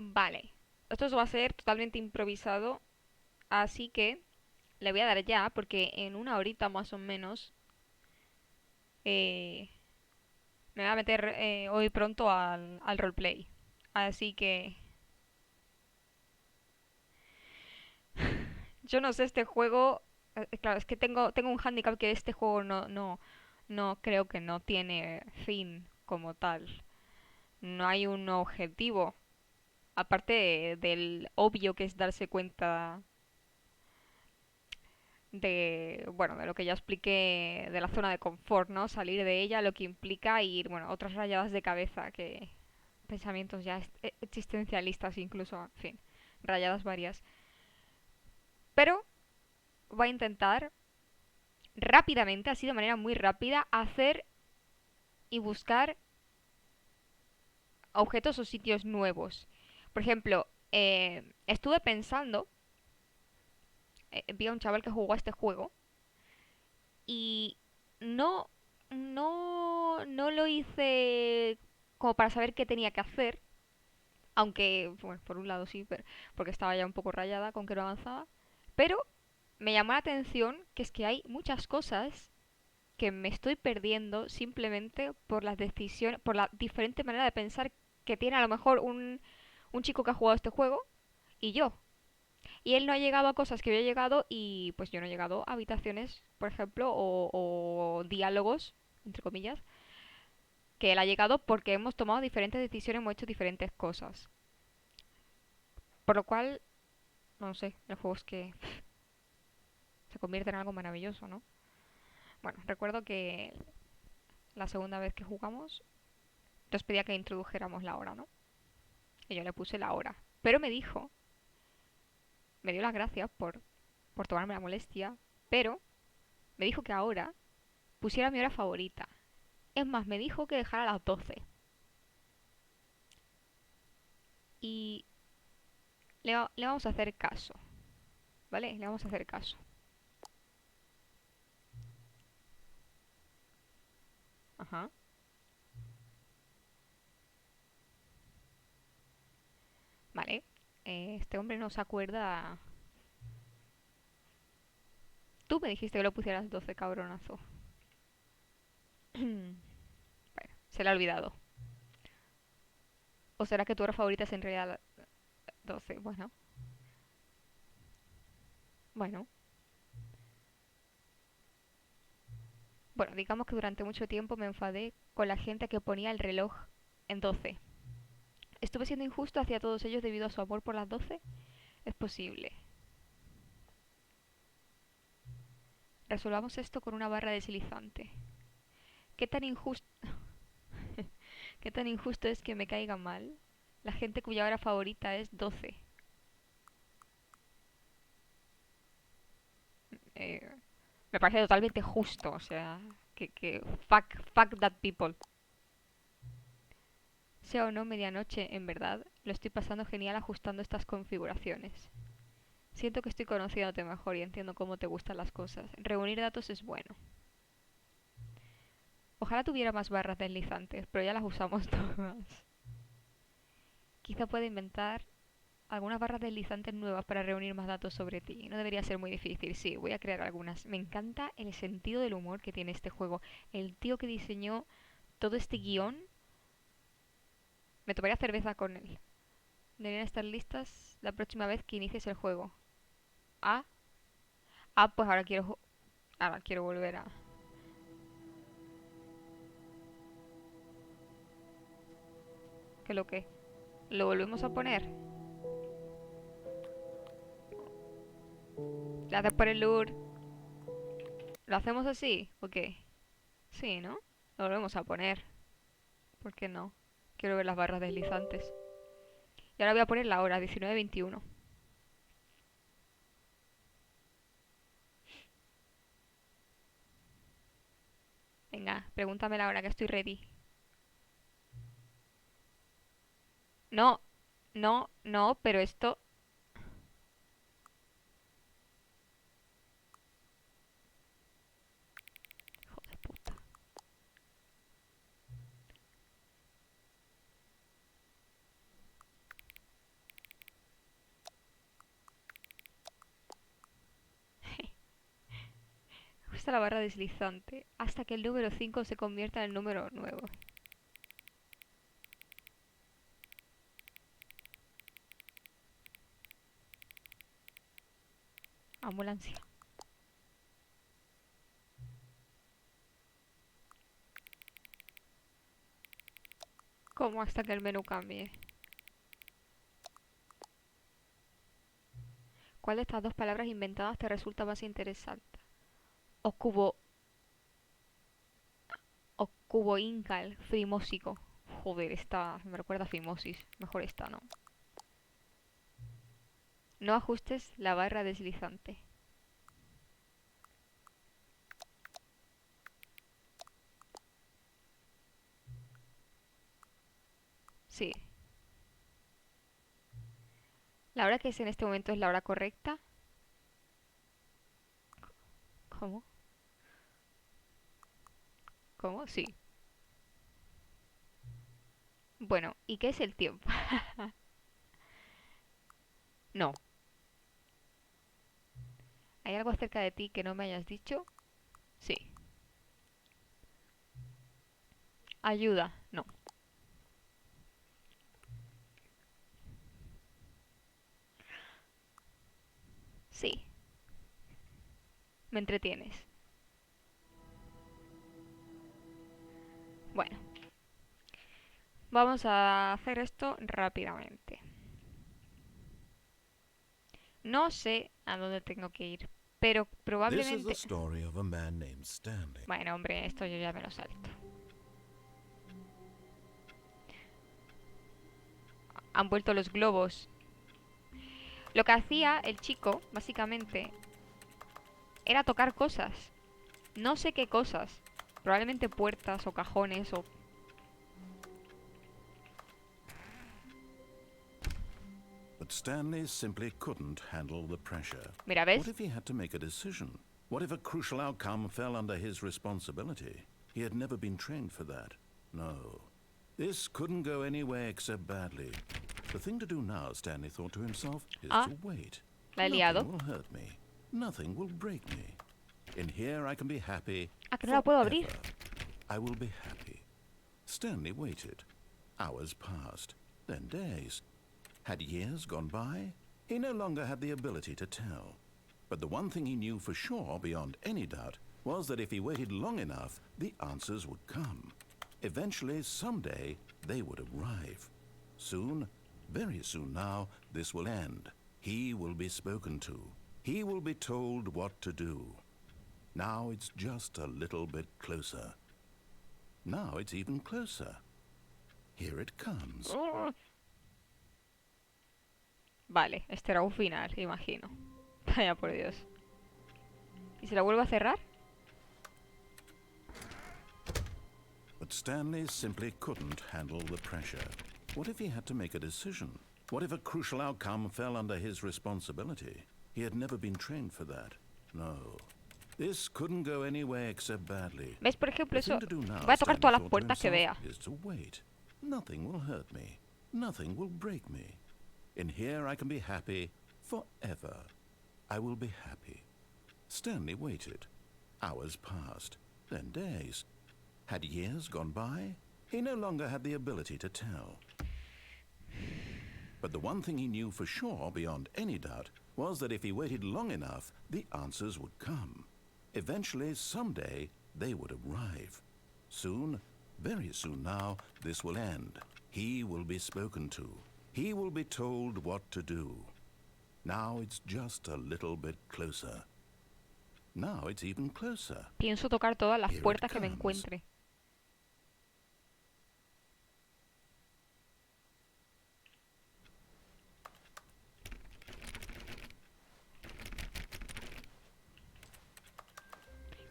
Vale. Esto va a ser totalmente improvisado, así que le voy a dar ya, porque en una horita más o menos eh, me voy a meter hoy pronto al roleplay. Así que yo no sé este juego. Claro, es que tengo un handicap que este juego no creo que no tiene fin como tal. No hay un objetivo. Aparte del obvio que es darse cuenta de, bueno, de lo que ya expliqué de la zona de confort, ¿no? Salir de ella, lo que implica ir, bueno, otras rayadas de cabeza que pensamientos ya existencialistas incluso, en fin, rayadas varias. Pero voy a intentar rápidamente, así de manera muy rápida, hacer y buscar objetos o sitios nuevos. Por ejemplo, estuve pensando, vi a un chaval que jugó a este juego y no, no lo hice como para saber qué tenía que hacer, aunque, bueno, por un lado sí, porque estaba ya un poco rayada con que no avanzaba, pero me llamó la atención que es que hay muchas cosas que me estoy perdiendo simplemente por las decisiones, por la diferente manera de pensar que tiene a lo mejor un chico que ha jugado este juego y yo. Y él no ha llegado a cosas que yo he llegado y pues yo no he llegado a habitaciones, por ejemplo, o diálogos, entre comillas, que él ha llegado porque hemos tomado diferentes decisiones, hemos hecho diferentes cosas. Por lo cual, no sé, el juego es que se convierte en algo maravilloso, ¿no? Bueno, recuerdo que la segunda vez que jugamos, nos pedía que introdujéramos la hora, ¿no? Y yo le puse la hora. Pero me dijo, me dio las gracias por tomarme la molestia, pero me dijo que ahora pusiera mi hora favorita. Es más, me dijo que dejara a las 12. Y le vamos a hacer caso, ¿vale? Le vamos a hacer caso. Ajá. Vale. Este hombre no se acuerda. Tú me dijiste que lo pusiera a las 12, cabronazo. Bueno, se le ha olvidado. ¿O será que tu hora favorita es en realidad 12? Bueno, bueno. Bueno, digamos que durante mucho tiempo me enfadé con la gente que ponía el reloj en 12. ¿Estuve siendo injusto hacia todos ellos debido a su amor por las 12? Es posible. Resolvamos esto con una barra deslizante. ¿Qué tan injusto, qué tan injusto es que me caiga mal la gente cuya hora favorita es 12? Eh, Me parece totalmente justo, o sea, que fuck that people. Sea o no medianoche, en verdad, lo estoy pasando genial ajustando estas configuraciones. Siento que estoy conociéndote mejor y entiendo cómo te gustan las cosas. Reunir datos es bueno. Ojalá tuviera más barras deslizantes, pero ya las usamos todas. Quizá pueda inventar algunas barras deslizantes nuevas para reunir más datos sobre ti. No debería ser muy difícil, sí, voy a crear algunas. Me encanta el sentido del humor que tiene este juego. El tío que diseñó todo este guión, me tomaría cerveza con él. Deberían estar listas la próxima vez que inicies el juego. Ah, pues ahora quiero volver a... ¿Qué lo que? ¿Lo volvemos a poner? Gracias por el lure. ¿Lo hacemos así? ¿O qué? Sí, ¿no? Lo volvemos a poner. ¿Por qué no? Quiero ver las barras deslizantes. Y ahora voy a poner la hora, 19:21. Venga, pregúntame la hora que estoy ready. No, no, pero esto... Hijo de puta. ajusta la barra deslizante hasta que el número 5 se convierta en el número nuevo. Ambulancia. ¿Cómo hasta que el menú cambie? ¿Cuál de estas dos palabras inventadas te resulta más interesante? Ocubo... Ocuboincal, frimósico. Joder, esta me recuerda a fimosis. Mejor esta, ¿no? No ajustes la barra deslizante. Sí. La hora que es en este momento es la hora correcta. ¿Cómo? ¿Cómo? Sí. Bueno, ¿y qué es el tiempo? No. ¿Hay algo acerca de ti que no me hayas dicho? Sí. Ayuda. No. Sí. Me entretienes. Bueno, vamos a hacer esto rápidamente. No sé a dónde tengo que ir, pero probablemente... Bueno, hombre, esto yo ya me lo salto. Han vuelto los globos. Lo que hacía el chico, básicamente, era tocar cosas. No sé qué cosas. Probablemente puertas o cajones o... But Stanley simply couldn't handle the pressure. Mira, What ¿ves? if he had to make a decision? What if a crucial outcome fell under his responsibility? He had never been trained for that. No. This couldn't go anywhere except badly. The thing to do now, Stanley thought to himself, is Ah, to wait. la he Nothing liado. will hurt me. Nothing will break me. In here I can be happy Ah, que no la puedo forever. abrir. I will be happy. Stanley waited. Hours passed, then days. Had years gone by? He no longer had the ability to tell. But the one thing he knew for sure, beyond any doubt, was that if he waited long enough, the answers would come. Eventually, someday, they would arrive. Soon, very soon now, this will end. He will be spoken to. He will be told what to do. Now it's just a little bit closer. Now it's even closer. Here it comes. Vale, este era un final, imagino. Vaya por Dios. ¿Y si la vuelvo a cerrar? But Stanley simply couldn't handle the pressure. What if he had to make a decision? What if a crucial outcome fell under his responsibility? He had never been trained for that. No. This couldn't go anywhere except badly. ¿Ves? Por ejemplo, The eso... thing to do now, Voy a tocar Stanley todas las thought to puertas que himself, vea. is to wait. Nothing will hurt me. Nothing will break me. In here I can be happy forever. I will be happy. Stanley waited. Hours passed, then days. Had years gone by? He no longer had the ability to tell. But the one thing he knew for sure, beyond any doubt, was that if he waited long enough, the answers would come. Eventually, someday, they would arrive. Soon, very soon now, this will end. He will be spoken to. He will be told what to do. Now it's just a little bit closer. Now it's even closer. Pienso tocar todas las Here it puertas que me comes. encuentre.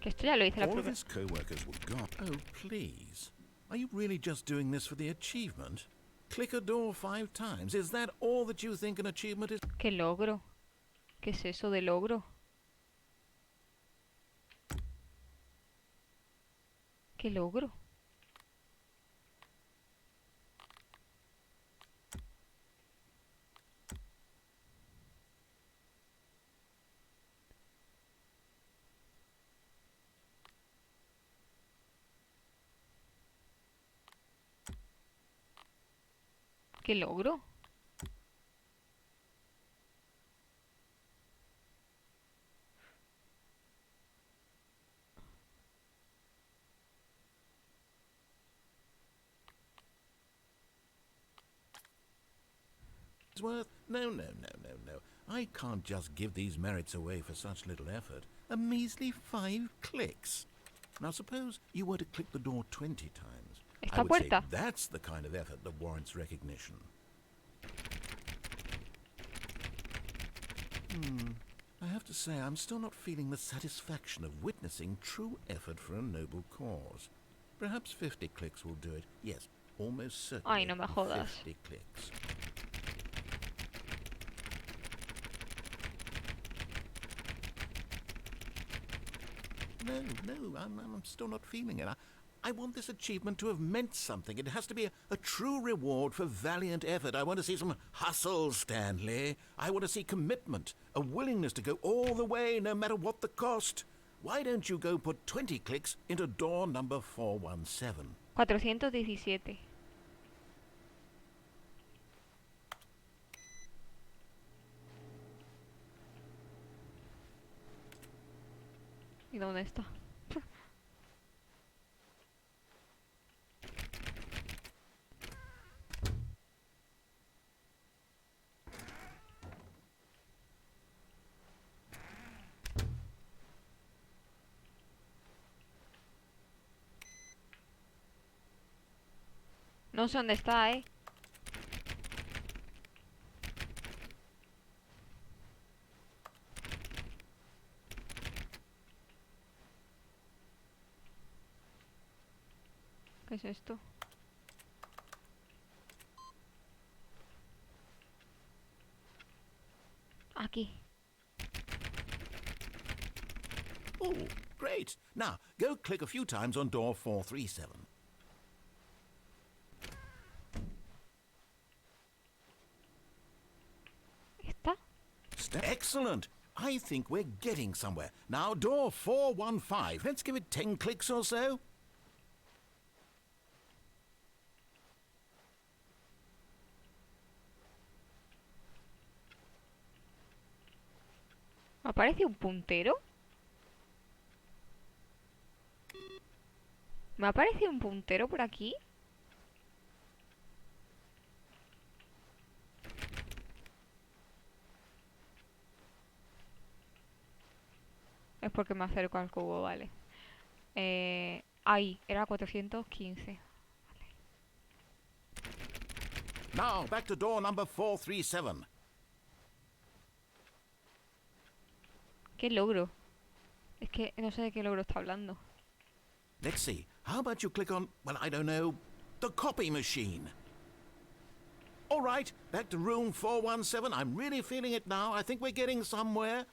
Que esto ya lo hice la All of primera... his co-workers were gone. Oh, please. Are you really just doing this for the achievement? Click a door 5 times. Is that all that you think an achievement is? ¿Qué logro? ¿Qué es eso de logro? ¿Qué logro? ¿Qué logro? Worth? No, no, no, no, no. I can't just give these merits away for such little effort. A measly 5 clicks. Now suppose you were to click the door 20 times. I ¿Esta would say puerta? that's the kind of effort that warrants recognition. I have to say, I'm still not feeling the satisfaction of witnessing true effort for a noble cause. Perhaps 50 clicks will do it. Yes, almost certainly Ay, no me jodas. 50 clicks. No, I'm still not feeling it. I want this achievement to have meant something. It has to be a true reward for valiant effort. I want to see some hustle, Stanley. I want to see commitment, a willingness to go all the way, no matter what the cost. Why don't you go put 20 clicks into door number 417? 417. ¿Y dónde está? No sé dónde está, ¿eh? ¿Qué es esto? Aquí. Oh, great. Now, go click a few times on door 437. ¿Esta? Excellent. I think we're getting somewhere. Now, door 415. Let's give it 10 clicks or so. ¿Me aparece un puntero? ¿Me aparece un puntero por aquí? Es porque me acerco al cubo, vale. Ahí, era 415. Now, back to door number 437. ¿Qué logro? Es que no sé de qué logro está hablando. Let's see. How about you click on, well, I don't know, the copy machine? All right, back to room 417. I'm really feeling it now. I think we're getting somewhere.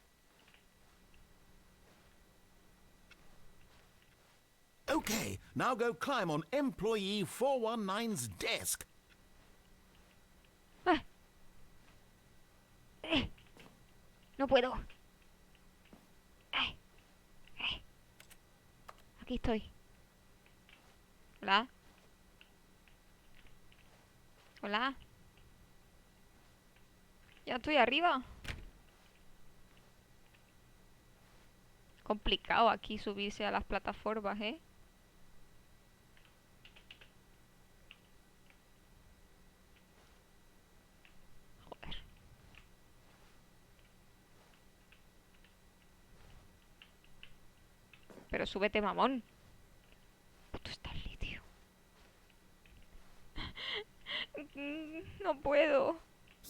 Okay, now go climb on employee 419's desk. ¡Ah! No puedo. Aquí estoy. Hola. Hola. Ya estoy arriba. Complicado aquí subirse a las plataformas, ¿eh? Joder. Pero súbete, mamón. Puto Stanley, tío. No puedo.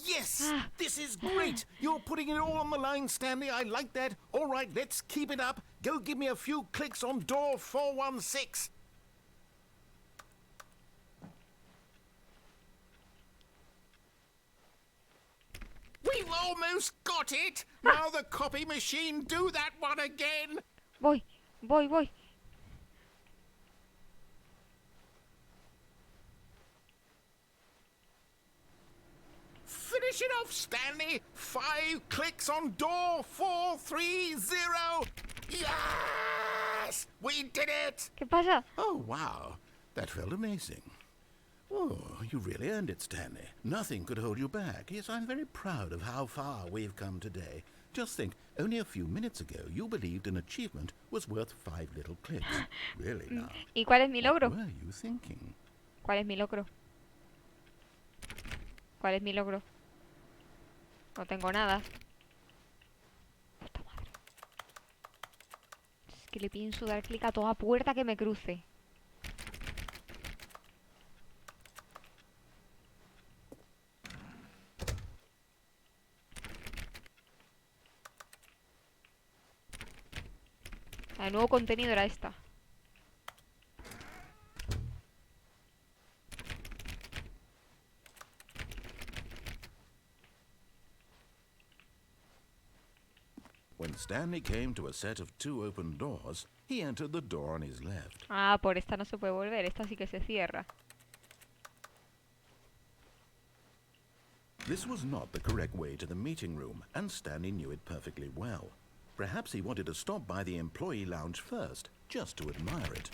Yes, this is great. You're putting it all on the line, Stanley. I like that. All right, let's keep it up. Go give me a few clicks on door 416. We've almost got it. Now the copy machine, do that one again. Voy, voy. Finish it off, Stanley. 5 clicks on door 430. Yes! We did it! ¿Qué pasa? Oh, wow. That felt amazing. Oh, you really earned it, Stanley. Nothing could hold you back. Yes, I'm very proud of how far we've come today. Just think, only a few minutes ago you believed an achievement was worth 5 little clicks. Really now. ¿Y cuál es mi What logro? were you thinking? ¿Cuál es mi logro? ¿Cuál es mi logro? No tengo nada. Puta madre. Es que le pienso dar clic a toda puerta que me cruce. El nuevo contenido era esta. When Stanley came to a set of 2 open doors, he entered the door on his left. Ah, por esta no se puede volver. Esta sí que se cierra. This was not the correct way to the meeting room, and Stanley knew it perfectly well. Perhaps he wanted to stop by the employee lounge first, just to admire it.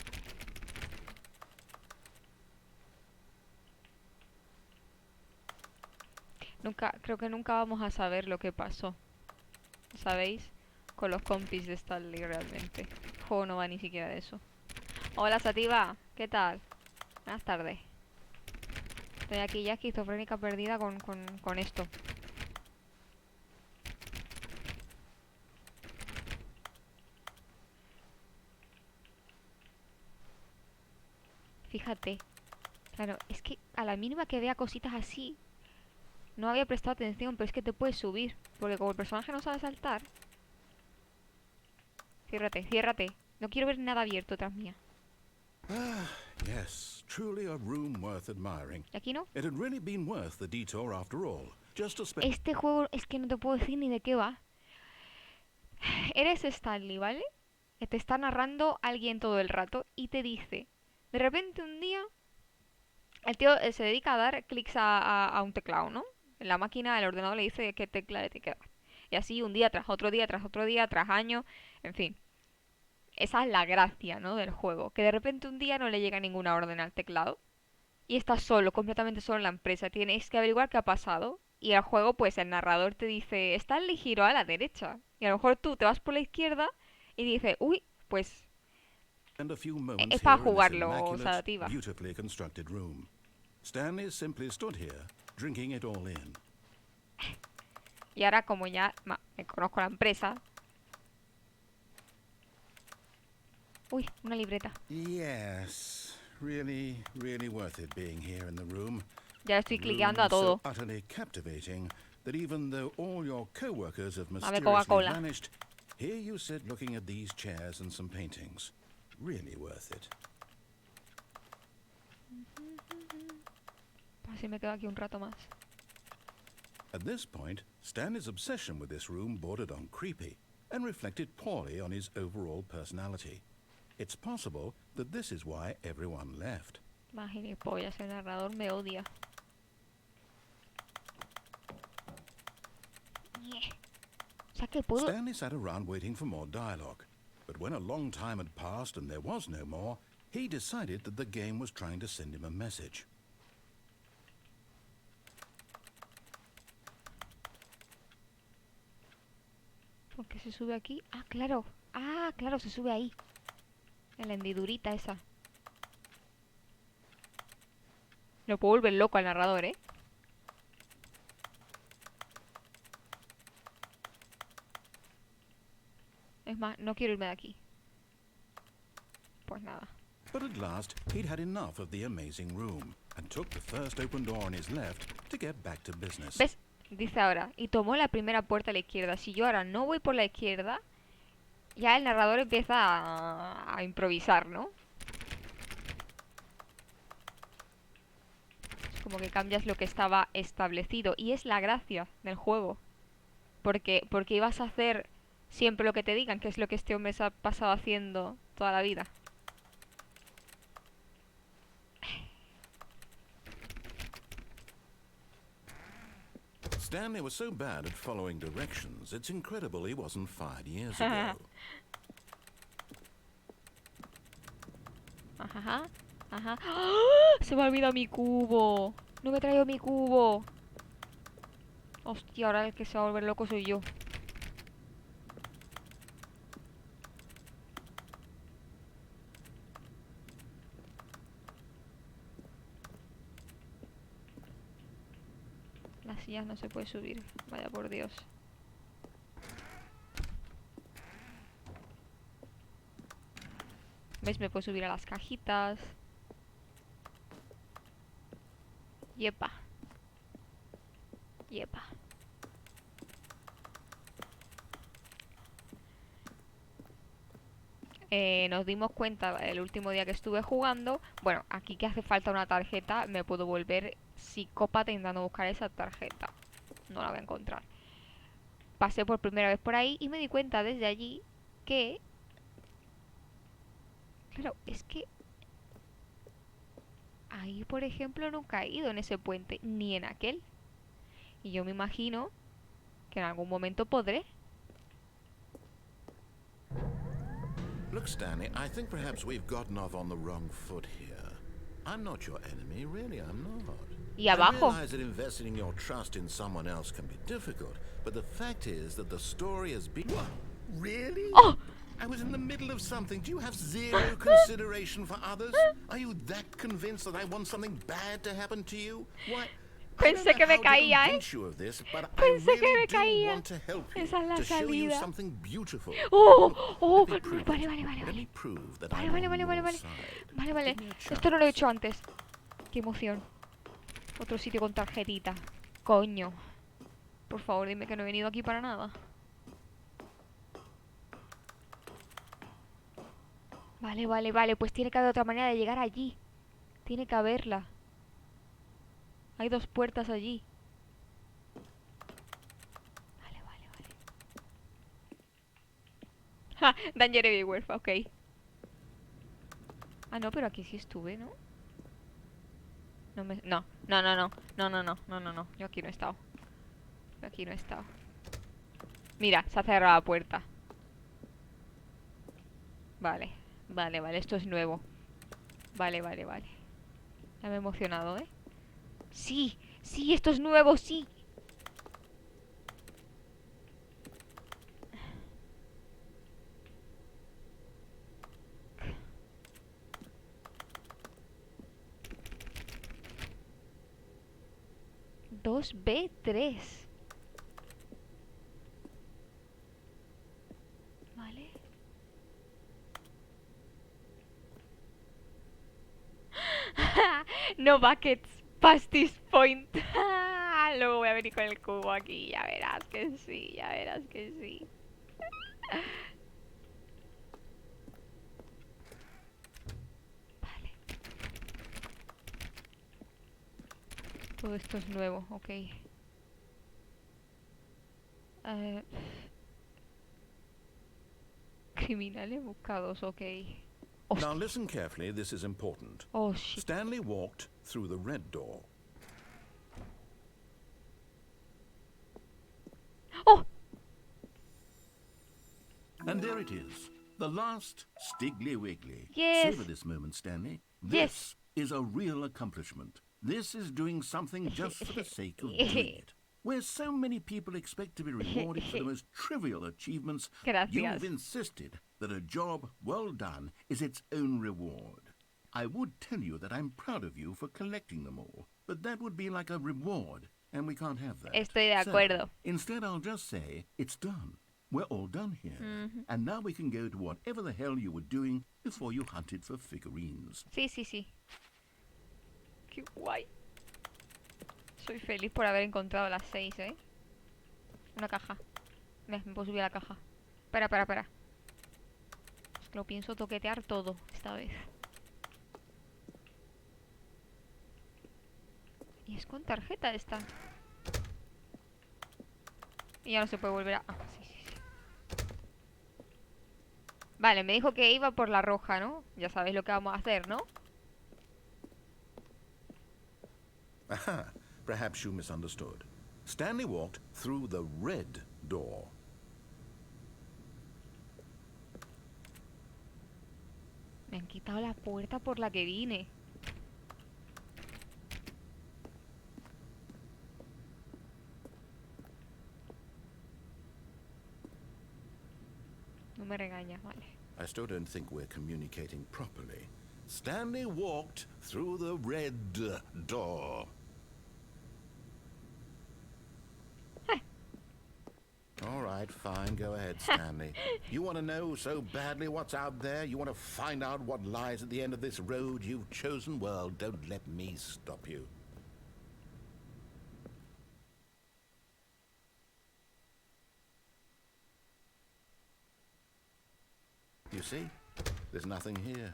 Creo que nunca vamos a saber lo que pasó. ¿Sabéis? Con los compis de Stanley realmente. El juego no va ni siquiera de eso. Hola Sativa, ¿qué tal? Buenas tardes. Estoy aquí ya esquizofrénica perdida con esto. Fíjate. Claro, es que a la mínima que vea cositas así, no había prestado atención, pero es que te puedes subir. Porque como el personaje no sabe saltar... Ciérrate, ciérrate. No quiero ver nada abierto tras mía. Ah, yes, truly a room worth admiring. ¿Y aquí no? It had really been worth the detour after all. Just to spend... Este juego es que no te puedo decir ni de qué va. Eres Stanley, ¿vale? Que te está narrando alguien todo el rato y te dice... De repente un día... El tío se dedica a dar clics a un teclado, ¿no? En la máquina, el ordenador le dice qué tecla le tiene que dar. Y así un día tras otro día, tras otro día, tras año, en fin. Esa es la gracia, ¿no? Del juego. Que de repente un día no le llega ninguna orden al teclado. Y estás solo, completamente solo en la empresa. Tienes que averiguar qué ha pasado. Y el juego, pues el narrador te dice, Stanley giró a la derecha. Y a lo mejor tú te vas por la izquierda y dices, uy, pues es para jugarlo, Sadativa. Beautifully constructed room. Stanley simply stood here, drinking it all in. Y ahora como ya me conozco la empresa... Uy, una libreta. Yes, really, really worth it being here in the room. Ya estoy cliqueando a todo. So utterly captivating that even though all your co-workers have Dame mysteriously Coca-Cola. vanished, here you sit looking at these chairs and some paintings. Really worth it. Así me quedo aquí un rato más. At this point, Stanley's obsession with this room bordered on creepy and reflected poorly on his overall personality. It's possible that this is why everyone left. Más gilipollas, el narrador me odia. O sea que puedo... Stanley sat around waiting for more dialogue, but when a long time had passed and there was no more, he decided that the game was trying to send him a message. ¿Por qué se sube aquí? Ah, claro. Ah, claro, se sube ahí. En la hendidurita esa. Lo puedo volver loco al narrador, ¿eh? Es más, no quiero irme de aquí. Pues nada. But at last, he'd had enough of the amazing room and took the first open door on his left to get back to business. ¿Ves? Dice ahora, y tomó la primera puerta a la izquierda. Si yo ahora no voy por la izquierda, ya el narrador empieza a improvisar, ¿no? Es como que cambias lo que estaba establecido. Y es la gracia del juego. Porque ibas a hacer siempre lo que te digan, que es lo que este hombre se ha pasado haciendo toda la vida. Stanley was so bad at following directions, it's incredible he wasn't fired years ago. Ajá, Ajá. ¡Ah! Se me ha olvidado mi cubo. No me he traído mi cubo. Hostia, ahora el que se va a volver loco soy yo. Las sillas no se puede subir. Vaya por Dios. ¿Ves? Me puedo subir a las cajitas. Yepa. Yepa. Nos dimos cuenta el último día que estuve jugando. Bueno, aquí que hace falta una tarjeta, me puedo volver psicópata intentando buscar esa tarjeta. No la voy a encontrar. Pasé por primera vez por ahí y me di cuenta desde allí que... Claro, es que ahí, por ejemplo, nunca he ido en ese puente, ni en aquel. Y yo me imagino que en algún momento podré. Look, Stanley, I think perhaps we've gotten off on the wrong foot here. I'm not your enemy, really, I'm not. Y I abajo. realize that investing your trust in someone else can be difficult, but the fact is that the story has been... What? Really? ¡Oh! I was in the middle of something. Do you have zero consideration for others? Are you that convinced that I want something bad to happen to you? Why? I don't Pensé know que me how to caía, ¿eh? convince you of this, but I Pensé que really me do caía. want to help you, Esa es la to show you salida. something beautiful. ¡Oh! Look, ¡Oh! let me prove Vale, it. vale, vale, Let vale. me prove that Vale, I'm vale, on vale, vale, your vale. side. Vale, vale. Give me a Esto no lo he chance. hecho antes. Qué emoción. Otro sitio con tarjetita. Coño. Por favor, dime que no he venido aquí para nada. Vale, vale, vale. Pues tiene que haber otra manera de llegar allí. Tiene que haberla. Hay dos puertas allí. Vale, vale, vale. Ja, Danger everywhere, ok. Ah, no, pero aquí sí estuve, ¿no? No, no, no, no, no. No, no, no, no, no, no. Yo aquí no he estado. Yo aquí no he estado. Mira, se ha cerrado la puerta. Vale, vale, vale. Esto es nuevo. Vale, vale, vale. Ya me he emocionado, ¿eh? Sí, sí, esto es nuevo, sí. Dos b 3. Vale. No buckets past this point. Luego voy a venir con el cubo aquí. Ya verás que sí, ya verás que sí. Vale. Todo esto es nuevo, ok. Criminales buscados, ok. Now Hostia. listen carefully, this is important. Oh, shit. Stanley walked through the red door. Oh, And there it is, the last Stiggly Wiggly. yes. Savor this moment, Stanley. Yes. This is a real accomplishment. This is doing something just for the sake of doing it. Where so many people expect to be rewarded for the most trivial achievements, Gracias. you've insisted that a job well done is its own reward. I would tell you that I'm proud of you for collecting them all, but that would be like a reward, and we can't have that. Estoy de acuerdo. So, instead, I'll just say, it's done. We're all done here. And now we can go to whatever the hell you were doing before you hunted for figurines. Sí, sí, sí. Qué guay. Soy feliz por haber encontrado las 6, ¿eh? Una caja. Me puedo subir a la caja. Espera, espera, espera. Es que lo pienso toquetear todo esta vez. Y es con tarjeta esta. Y ya no se puede volver a... Ah, sí, sí, sí. Vale, me dijo que iba por la roja, ¿no? Ya sabéis lo que vamos a hacer, ¿no? Aha, perhaps you misunderstood. Stanley walked through the red door. Me han quitado la puerta por la que vine. I still don't think we're communicating properly. Stanley walked through the red door. All right, fine. Go ahead, Stanley. You want to know so badly what's out there? You want to find out what lies at the end of this road you've chosen? Well, don't let me stop you. You see? There's nothing here.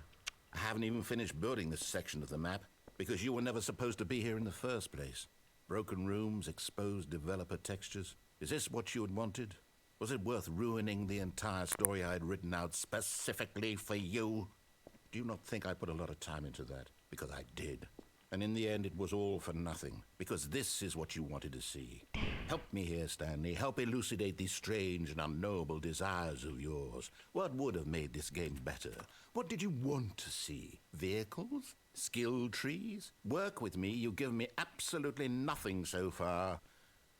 I haven't even finished building this section of the map because you were never supposed to be here in the first place. Broken rooms, exposed developer textures. Is this what you had wanted? Was it worth ruining the entire story I had written out specifically for you? Do you not think I put a lot of time into that? Because I did. And in the end, it was all for nothing. Because this is what you wanted to see. Help me here, Stanley. Help elucidate these strange and unknowable desires of yours. What would have made this game better? What did you want to see? Vehicles? Skill trees? Work with me. You've given me absolutely nothing so far.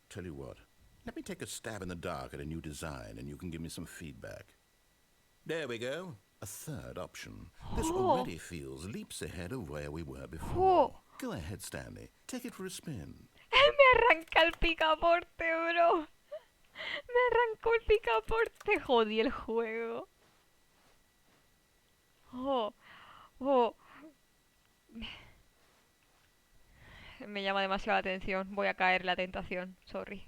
Tell you what. Let me take a stab in the dark at a new design, and you can give me some feedback. There we go. A third option. This already feels leaps ahead of where we were before. Go ahead, Stanley. Take it for a spin. Me arranca el picaporte, bro. Me arrancó el picaporte. Jodí el juego. Me llama demasiado la atención. Voy a caer en la tentación. Sorry.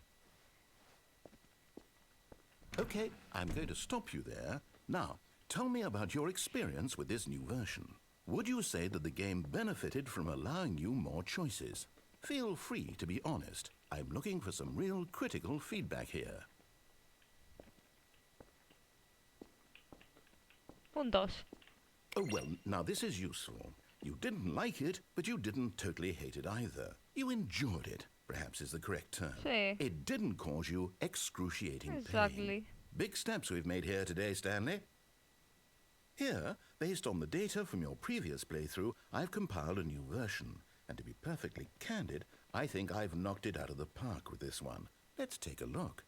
Okay, I'm going to stop you there. Now, tell me about your experience with this new version. Would you say that the game benefited from allowing you more choices? Feel free to be honest. I'm looking for some real critical feedback here. Un 2. Oh, well, now this is useful. You didn't like it, but you didn't totally hate it either. You enjoyed it, perhaps is the correct term. Sí. It didn't cause you excruciating Exactly. pain. Big steps we've made here today, Stanley. Here, based on the data from your previous playthrough, I've compiled a new version. And to be perfectly candid, I think I've knocked it out of the park with this one. Let's take a look.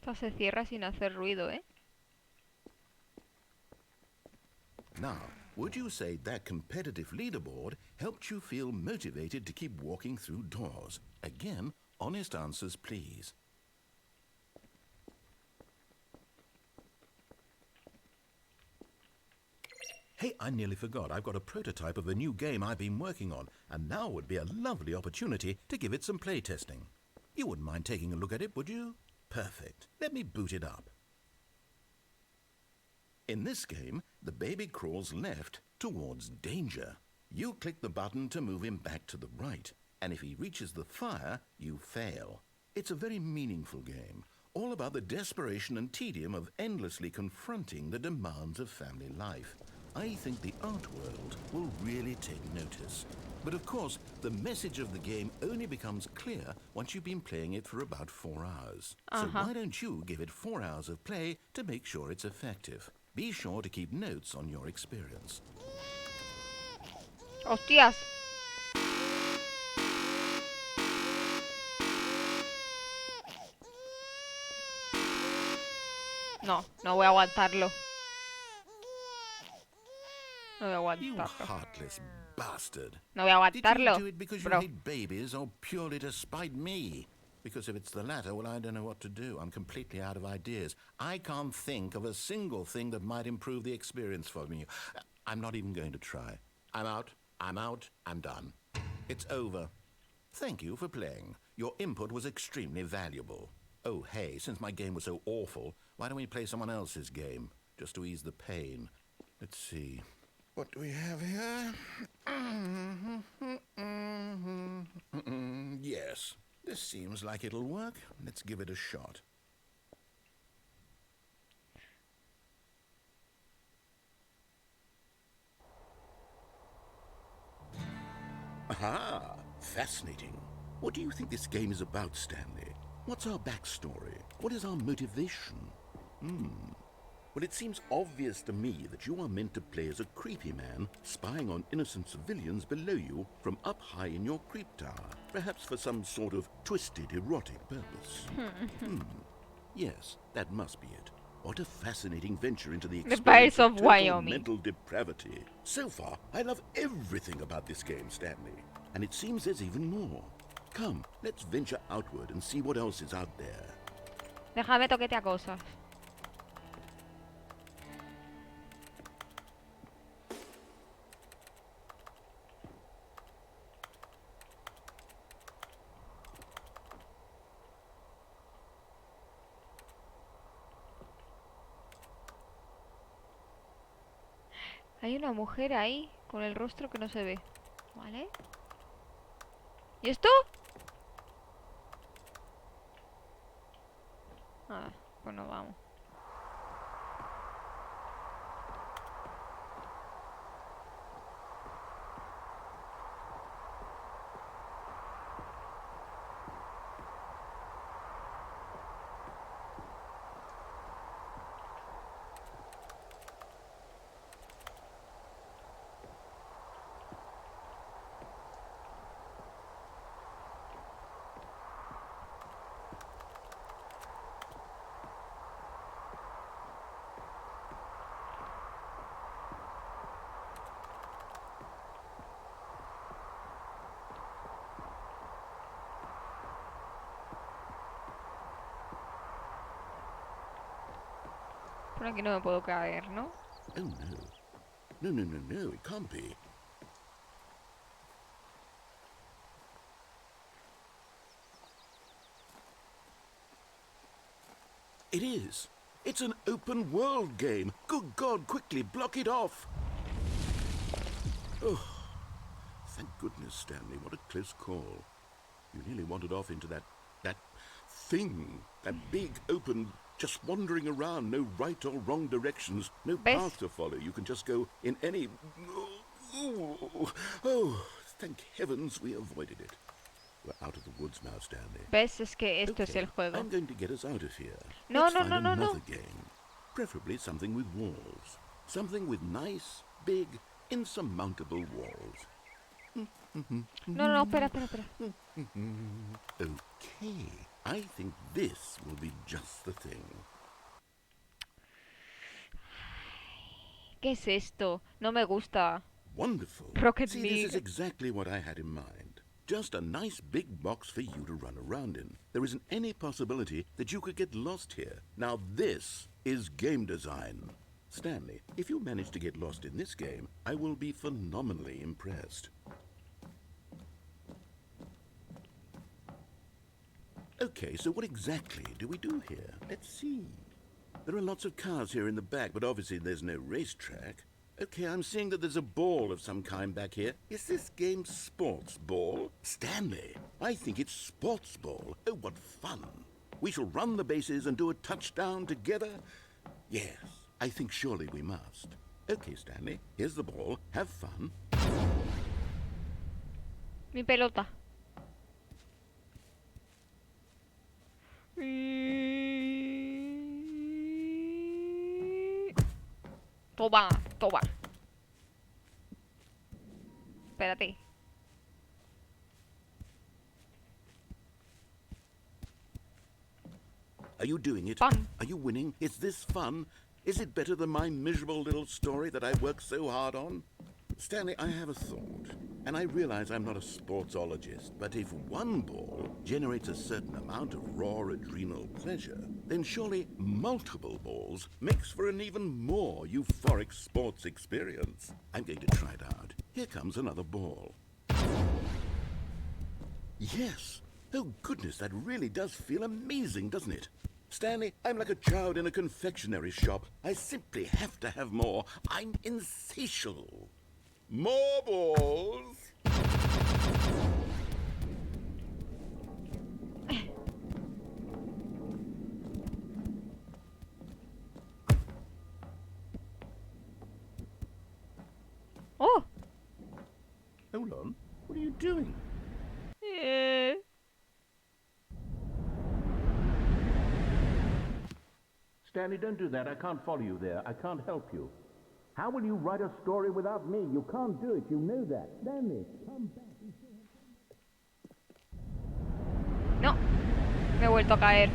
Esta se cierra sin hacer ruido, ¿eh? Now, would you say that competitive leaderboard helped you feel motivated to keep walking through doors? Again, honest answers, please. Hey, I nearly forgot. I've got a prototype of a new game I've been working on, and now would be a lovely opportunity to give it some playtesting. You wouldn't mind taking a look at it, would you? Perfect. Let me boot it up. In this game, the baby crawls left towards danger. You click the button to move him back to the right, and if he reaches the fire, you fail. It's a very meaningful game, all about the desperation and tedium of endlessly confronting the demands of family life. I think the art world will really take notice. But of course, the message of the game only becomes clear once you've been playing it for about 4 hours. So why don't you give it 4 hours of play to make sure it's effective? Be sure to keep notes on your experience. ¡Hostias! No, no voy a aguantarlo. No voy a You aguantarlo. heartless bastard. No voy a Did aguantarlo. you do it because you Bro. hate babies or purely to spite me? Because if it's the latter, well, I don't know what to do. I'm completely out of ideas. I can't think of a single thing that might improve the experience for me. I'm not even going to try. I'm out. I'm done. It's over. Thank you for playing. Your input was extremely valuable. Oh, hey, since my game was so awful, why don't we play someone else's game? Just to ease the pain. Let's see. What do we have here? Yes, this seems like it'll work. Let's give it a shot. Aha! Fascinating. What do you think this game is about, Stanley? What's our backstory? What is our motivation? Well, it seems obvious to me that you are meant to play as a creepy man spying on innocent civilians below you from up high in your creep tower, perhaps for some sort of twisted erotic purpose. Yes, that must be it. What a fascinating venture into the experience PARECE of total Wyoming. mental depravity. So far, I love everything about this game, Stanley. And it seems there's even more. Come, let's venture outward and see what else is out there. Déjame toquetear cosas. Hay una mujer ahí con el rostro que no se ve. ¿Vale? ¿Y esto? Ah, pues no vamos. Por aquí no me puedo caer, ¿no? Oh no. No, it can't be. It is. It's an open world game. Good God, quickly block it off. Oh, thank goodness, Stanley. What a close call. You nearly wandered off into that thing. That big, open, just wandering around. No right or wrong directions. No path to follow. You can just go in any... Oh, thank heavens we avoided it. We're out of the woods now, Stanley. ¿Ves? Es que esto es el juego. I'm going to get us out of here. No, Let's no, find no, no, another no. game. Preferably something with walls. Something with nice, big, insurmountable walls. No, no, espera. Okay, I think this will be just the thing. ¿Qué es esto? No me gusta. Wonderful. Rocket See, League. this is exactly what I had in mind. Just a nice big box for you to run around in. There isn't any possibility that you could get lost here. Now this is game design. Stanley, if you manage to get lost in this game, I will be phenomenally impressed. Okay, so what exactly do we do here? Let's see. There are lots of cars here in the back, but obviously there's no racetrack. Okay, I'm seeing that there's a ball of some kind back here. Is this game sports ball? Stanley, I think it's sports ball. Oh, what fun. We shall run the bases and do a touchdown together. Yes, I think surely we must. Okay, Stanley, here's the ball. Have fun. Mi pelota. Toma. Espérate. Are you doing it? Fun. Are you winning? Is this fun? Is it better than my miserable little story that I worked so hard on? Stanley, I have a thought, and I realize I'm not a sportsologist, but if one ball generates a certain amount of raw adrenal pleasure, then surely multiple balls makes for an even more euphoric sports experience. I'm going to try it out. Here comes another ball. Yes! Oh goodness, that really does feel amazing, doesn't it? Stanley, I'm like a child in a confectionery shop. I simply have to have more. I'm insatiable. More balls! Oh, Hold on. What are you doing? Stanley, don't do that. I can't follow you there. I can't help you. How will you write a story without me? You can't do it. You know that. Stanley, come back. No. Me he vuelto a caer.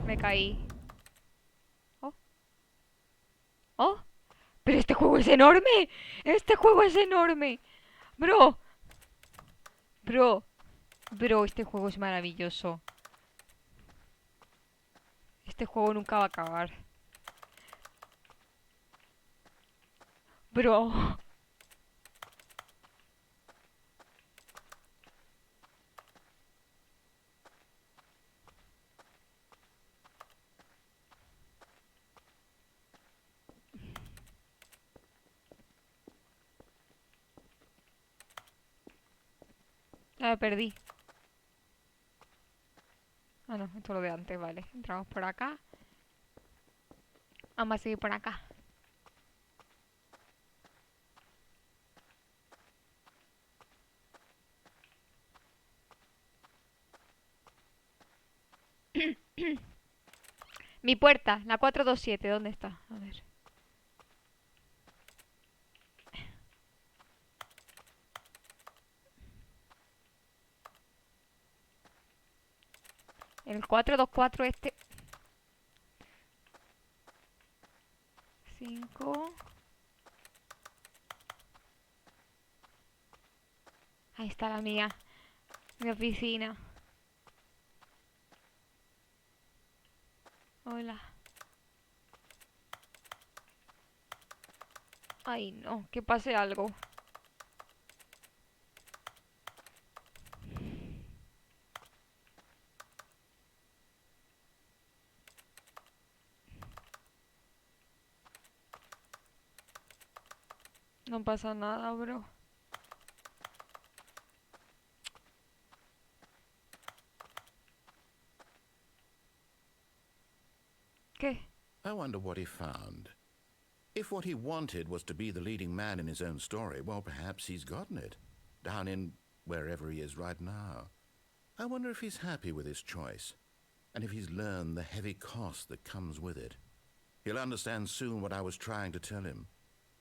Me caí. Oh. Oh. Pero este juego es enorme. Este juego es enorme. Bro. Bro. Bro, este juego es maravilloso. Este juego nunca va a acabar. Bro. Ya me perdí. Ah, no, esto es lo de antes, vale. Entramos por acá. Vamos a seguir por acá. Mi puerta, la 427, ¿dónde está? A ver. El 424 este. 5. Ahí está la mía. Mi oficina. Hola. Ay, no, que pase algo. No pasa nada, bro. ¿Qué? I wonder what he found. If what he wanted was to be the leading man in his own story, well, perhaps he's gotten it. Down in wherever he is right now. I wonder if he's happy with his choice, and if he's learned the heavy cost that comes with it. He'll understand soon what I was trying to tell him.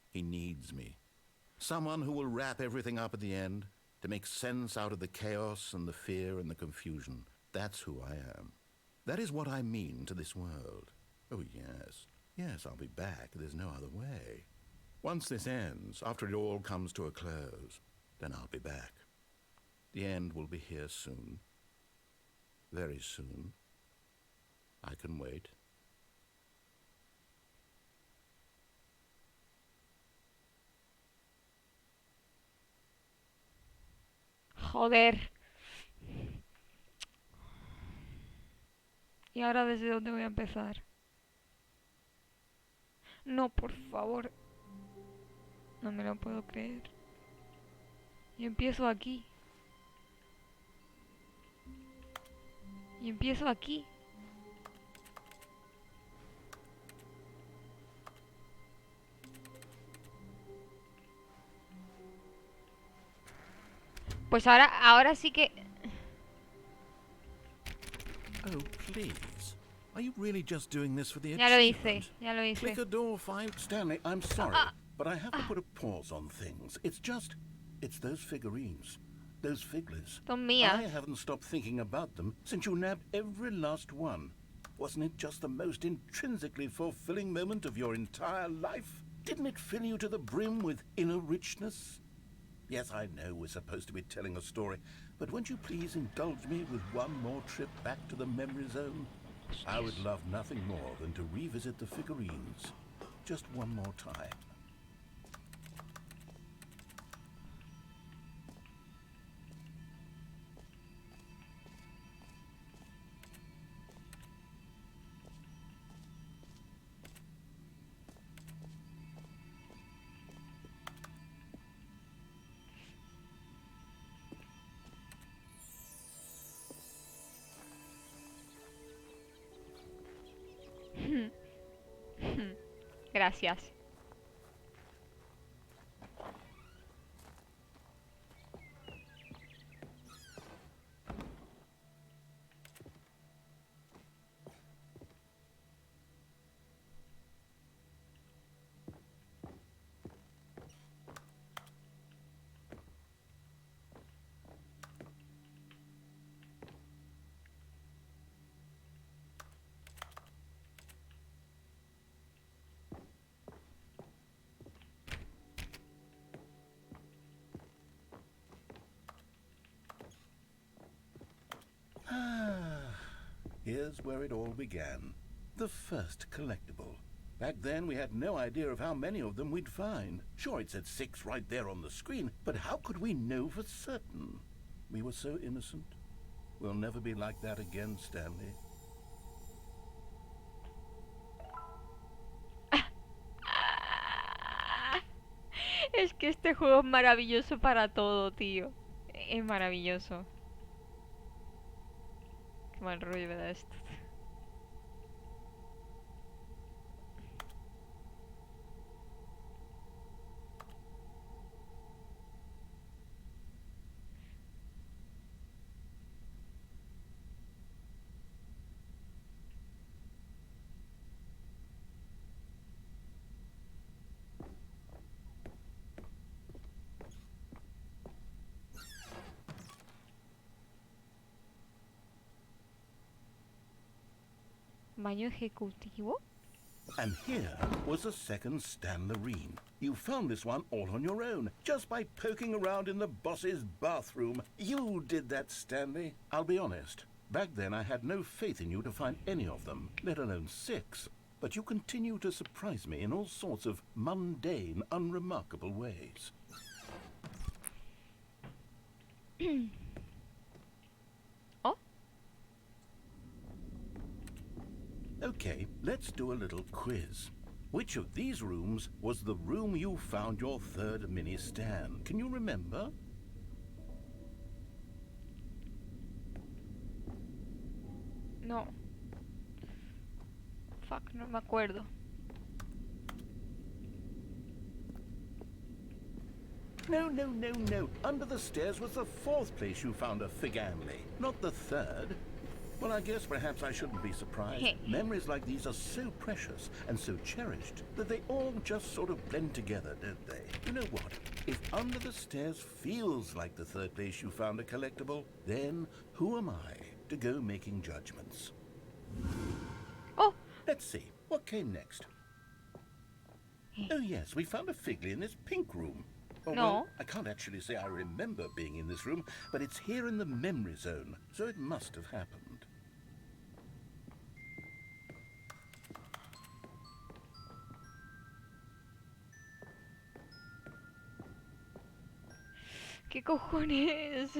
He needs me. Someone who will wrap everything up at the end, to make sense out of the chaos and the fear and the confusion. That's who I am. That is what I mean to this world. Oh, yes. Yes, I'll be back. There's no other way. Once this ends, after it all comes to a close, then I'll be back. The end will be here soon. Very soon. I can wait. Joder. ¿Y ahora desde dónde voy a empezar? No, por favor. No me lo puedo creer. Y empiezo aquí. Y empiezo aquí. Pues ahora sí que... Oh, please. Are you really just doing this for the Ya lo achievement? hice, ya lo hice. Click a door 5. Stanley, I'm sorry, but I have to put a pause on things. It's those figurines, those figglers. Son mías. I haven't stopped thinking about them since you nabbed every last one. Wasn't it just the most intrinsically fulfilling moment of your entire life? Didn't it fill you to the brim with inner richness? Yes, I know we're supposed to be telling a story, but won't you please indulge me with one more trip back to the memory zone? I would love nothing more than to revisit the figurines. Just one more time. Gracias. here's where it all began. The first collectible. Back then, we had no idea of how many of them we'd find. Sure, it said 6 right there on the screen, but how could we know for certain? We were so innocent. We'll never be like that again, Stanley. Es que este juego es maravilloso para todo, tío. Es maravilloso. Qué mal rollo me da esto. ¿Baño ejecutivo? And here was a second Stanlerine. You found this one all on your own, just by poking around in the boss's bathroom. You did that, Stanley. I'll be honest. Back then I had no faith in you to find any of them, let alone 6. But you continue to surprise me in all sorts of mundane, unremarkable ways. Oh? Okay, let's do a little quiz. Which of these rooms was the room you found your third mini Stan? Can you remember? No. Fuck, no me acuerdo. No, no, no, no. Under the stairs was the 4th place you found a Figanley, not the 3rd. Well, I guess perhaps I shouldn't be surprised. Memories like these are so precious and so cherished that they all just sort of blend together, don't they? You know what? If under the stairs feels like the 3rd place you found a collectible, then who am I to go making judgments? Oh! Let's see. What came next? Oh, yes, we found a Figley in this pink room. Oh, No. Well, I can't actually say I remember being in this room, but it's here in the memory zone, so it must have happened. ¿Qué cojones?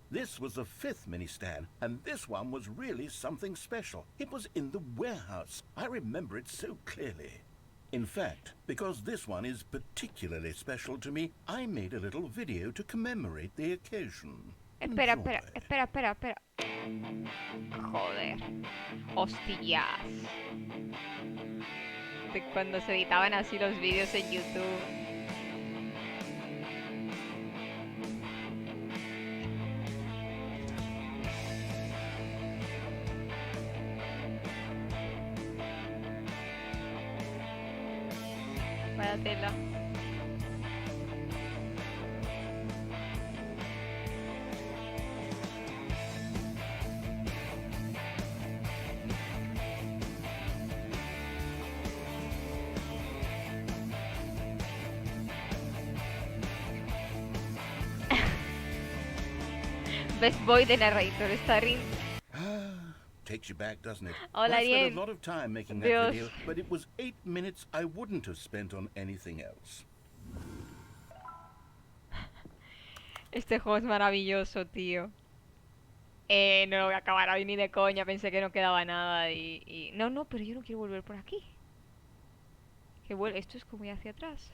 This was the 5th mini Stan, and this one was really something special. It was in the warehouse. I remember it so clearly. In fact, because this one is particularly special to me, I made a little video to commemorate the occasion. Espera, Enjoy. espera. Joder. Hostias. De cuando se editaban así los vídeos en YouTube. Vaya tela. Best boy de narrador starring. Takes you back, doesn't it? Hola, I spent Diego. a lot of time making that Dios. video, but it was 8 minutes I wouldn't have spent on anything else. Este juego es maravilloso, tío. No lo voy a acabar hoy ni de coña. Pensé que no quedaba nada y... No, pero yo no quiero volver por aquí. Que vuelve... Esto es como ir hacia atrás.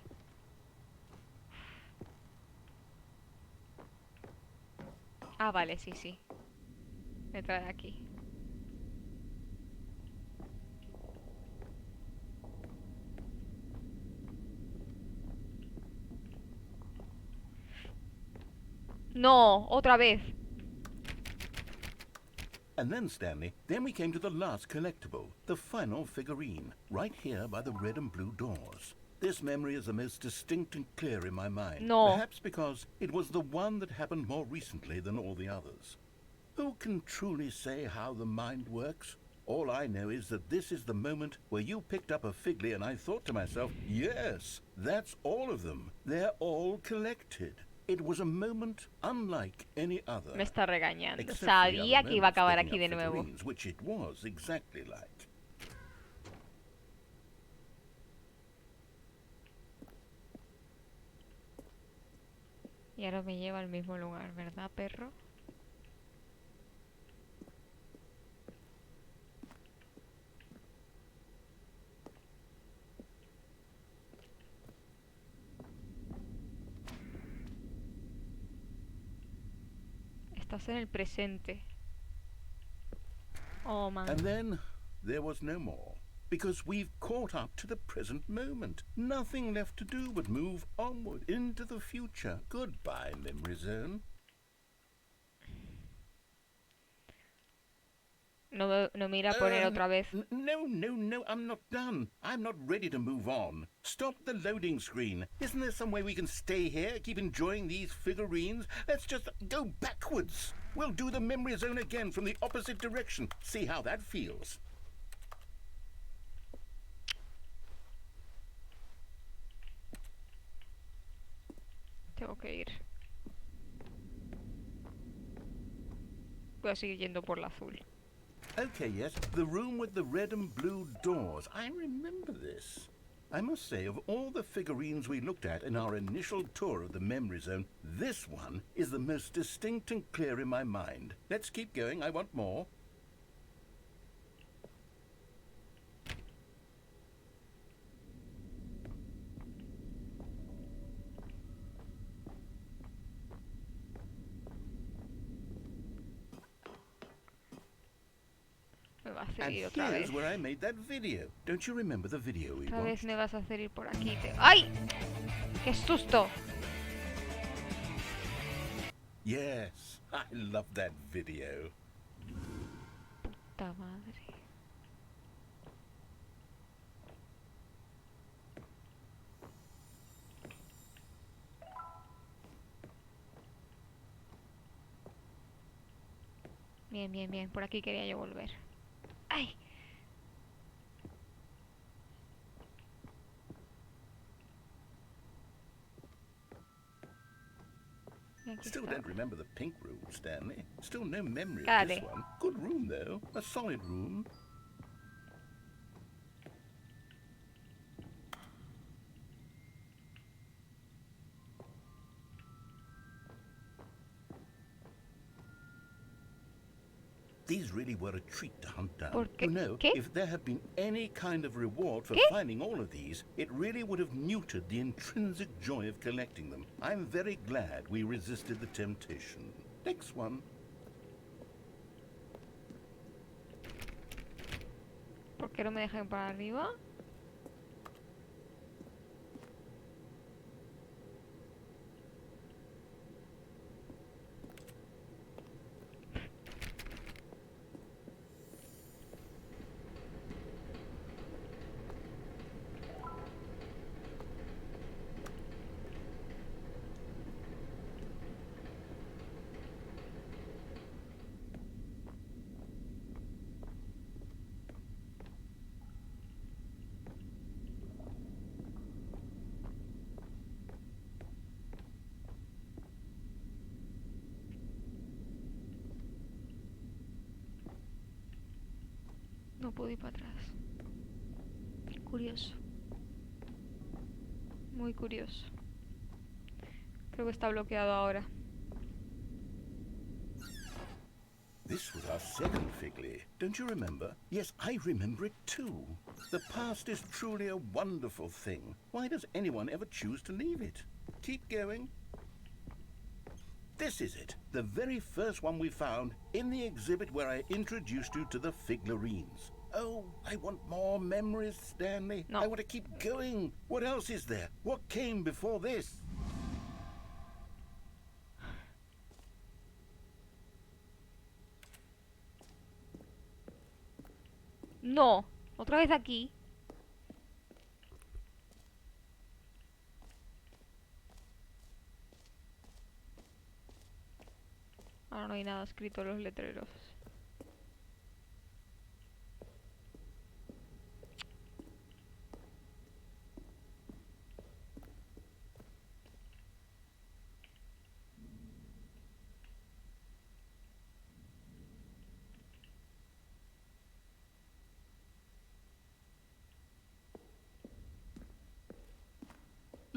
Ah, vale, sí. Me trae aquí. No, otra vez. And then, Stanley, then we came to the last collectible, the final figurine, right here by the red and blue doors. This memory is the most distinct and clear in my mind. No. Perhaps because it was the one that happened more recently than all the others. Who can truly say how the mind works? All I know is that this is the moment where you picked up a Figley and I thought to myself, yes, that's all of them. They're all collected. It was a moment unlike any other. Me está regañando. Except for the Sabía other que iba a moments acabar picking aquí up de nuevo. figurines, which it was exactly like. Y ahora me lleva al mismo lugar, ¿verdad, perro? Estás en el presente. Oh, man. And then there was no more. Because we've caught up to the present moment. Nothing left to do but move onward into the future. Goodbye, memory zone. No me irá a poner otra vez. No, I'm not done. I'm not ready to move on. Stop the loading screen. Isn't there some way we can stay here, keep enjoying these figurines? Let's just go backwards. We'll do the memory zone again from the opposite direction. See how that feels. Tengo que ir. Voy a seguir yendo por la azul. Okay, yes, the room with the red and blue doors. I remember this. I must say, of all the figurines we looked at in our initial tour of the memory zone, this one is the most distinct and clear in my mind. Let's keep going, I want more. Me va a hacer And ir otra vez. here's where I made that video. Don't you remember the video we Otra vez watched? me vas a hacer ir por aquí. ¡Ay! ¡Qué susto! Yes, I love that video. Puta madre. Bien. Por aquí quería yo volver. ¡Ay! Y aquí Still está. don't remember the pink room, Stanley. Still no memory of Cállate. this one. Good room, though. A solid room. These really were a treat to hunt down. ¿Por qué? You know, ¿Qué? if there had been any kind of reward for ¿Qué? finding all of these, it really would have neutered the intrinsic joy of collecting them. I'm very glad we resisted the temptation. Next one. ¿Por qué no me dejan para arriba? No puedo ir para atrás. Curioso. Muy curioso. Creo que está bloqueado ahora. This was our second Figley. Don't you remember? Yes, I remember it too. The past is truly a wonderful thing. Why does anyone ever choose to leave it? Keep going. This is it. The very first one we found in the exhibit where I introduced you to the figurines. Oh, I want more memories, Stanley. No. I want to keep going. What else is there? What came before this? No, otra vez aquí. Ahora no hay nada escrito en los letreros.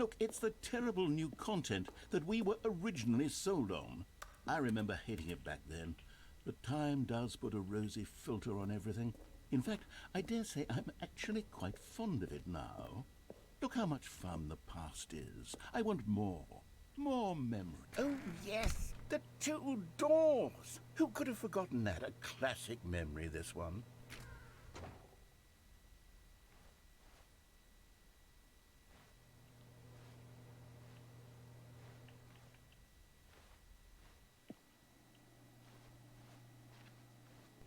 Look, it's the terrible new content that we were originally sold on. I remember hating it back then. But time does put a rosy filter on everything. In fact, I dare say I'm actually quite fond of it now. Look how much fun the past is. I want more. More memory. Oh, yes, the two doors. Who could have forgotten that? A classic memory, this one.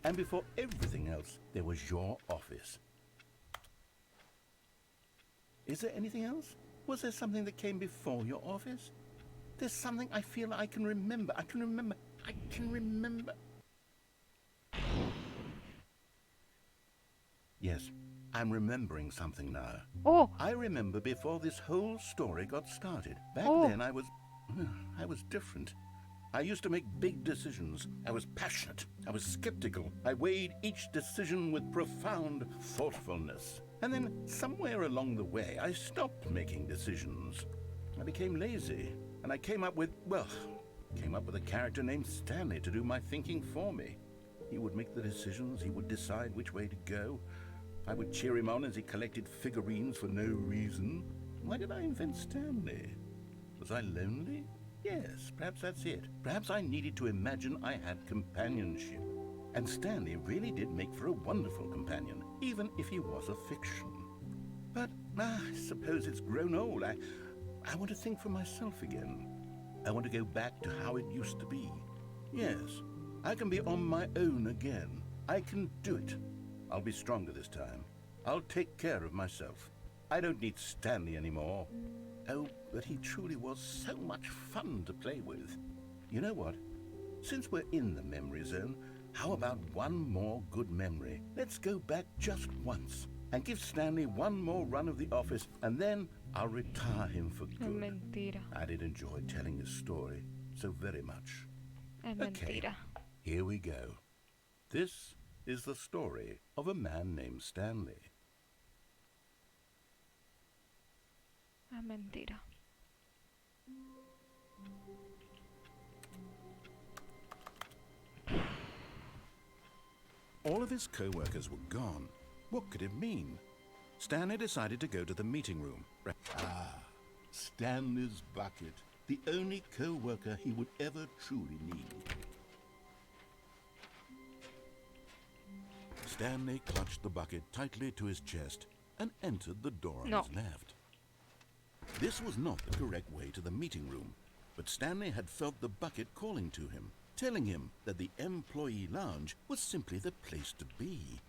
And before everything else, there was your office. Is there anything else? Was there something that came before your office? There's something I feel I can remember. I can remember. Yes, I'm remembering something now. Oh, I remember before this whole story got started. Back then I was different. I used to make big decisions. I was passionate. I was skeptical. I weighed each decision with profound thoughtfulness. And then somewhere along the way, I stopped making decisions. I became lazy. And I came up with a character named Stanley to do my thinking for me. He would make the decisions. He would decide which way to go. I would cheer him on as he collected figurines for no reason. Why did I invent Stanley? Was I lonely? Yes, perhaps that's it. Perhaps I needed to imagine I had companionship. And Stanley really did make for a wonderful companion, even if he was a fiction. But I suppose it's grown old. I want to think for myself again. I want to go back to how it used to be. Yes, I can be on my own again. I can do it. I'll be stronger this time. I'll take care of myself. I don't need Stanley anymore. Oh, but he truly was so much fun to play with. You know what? Since we're in the memory zone, how about one more good memory? Let's go back just once and give Stanley one more run of the office, and then I'll retire him for es good. mentira. I did enjoy telling his story so very much. Es Okay, mentira. here we go. This is the story of a man named Stanley. Es mentira. All of his co-workers were gone. What could it mean? Stanley decided to go to the meeting room. Stanley's bucket, the only co-worker he would ever truly need. Stanley clutched the bucket tightly to his chest and entered the door on No. his left. This was not the correct way to the meeting room, but Stanley had felt the bucket calling to him, telling him that the employee lounge was simply the place to be.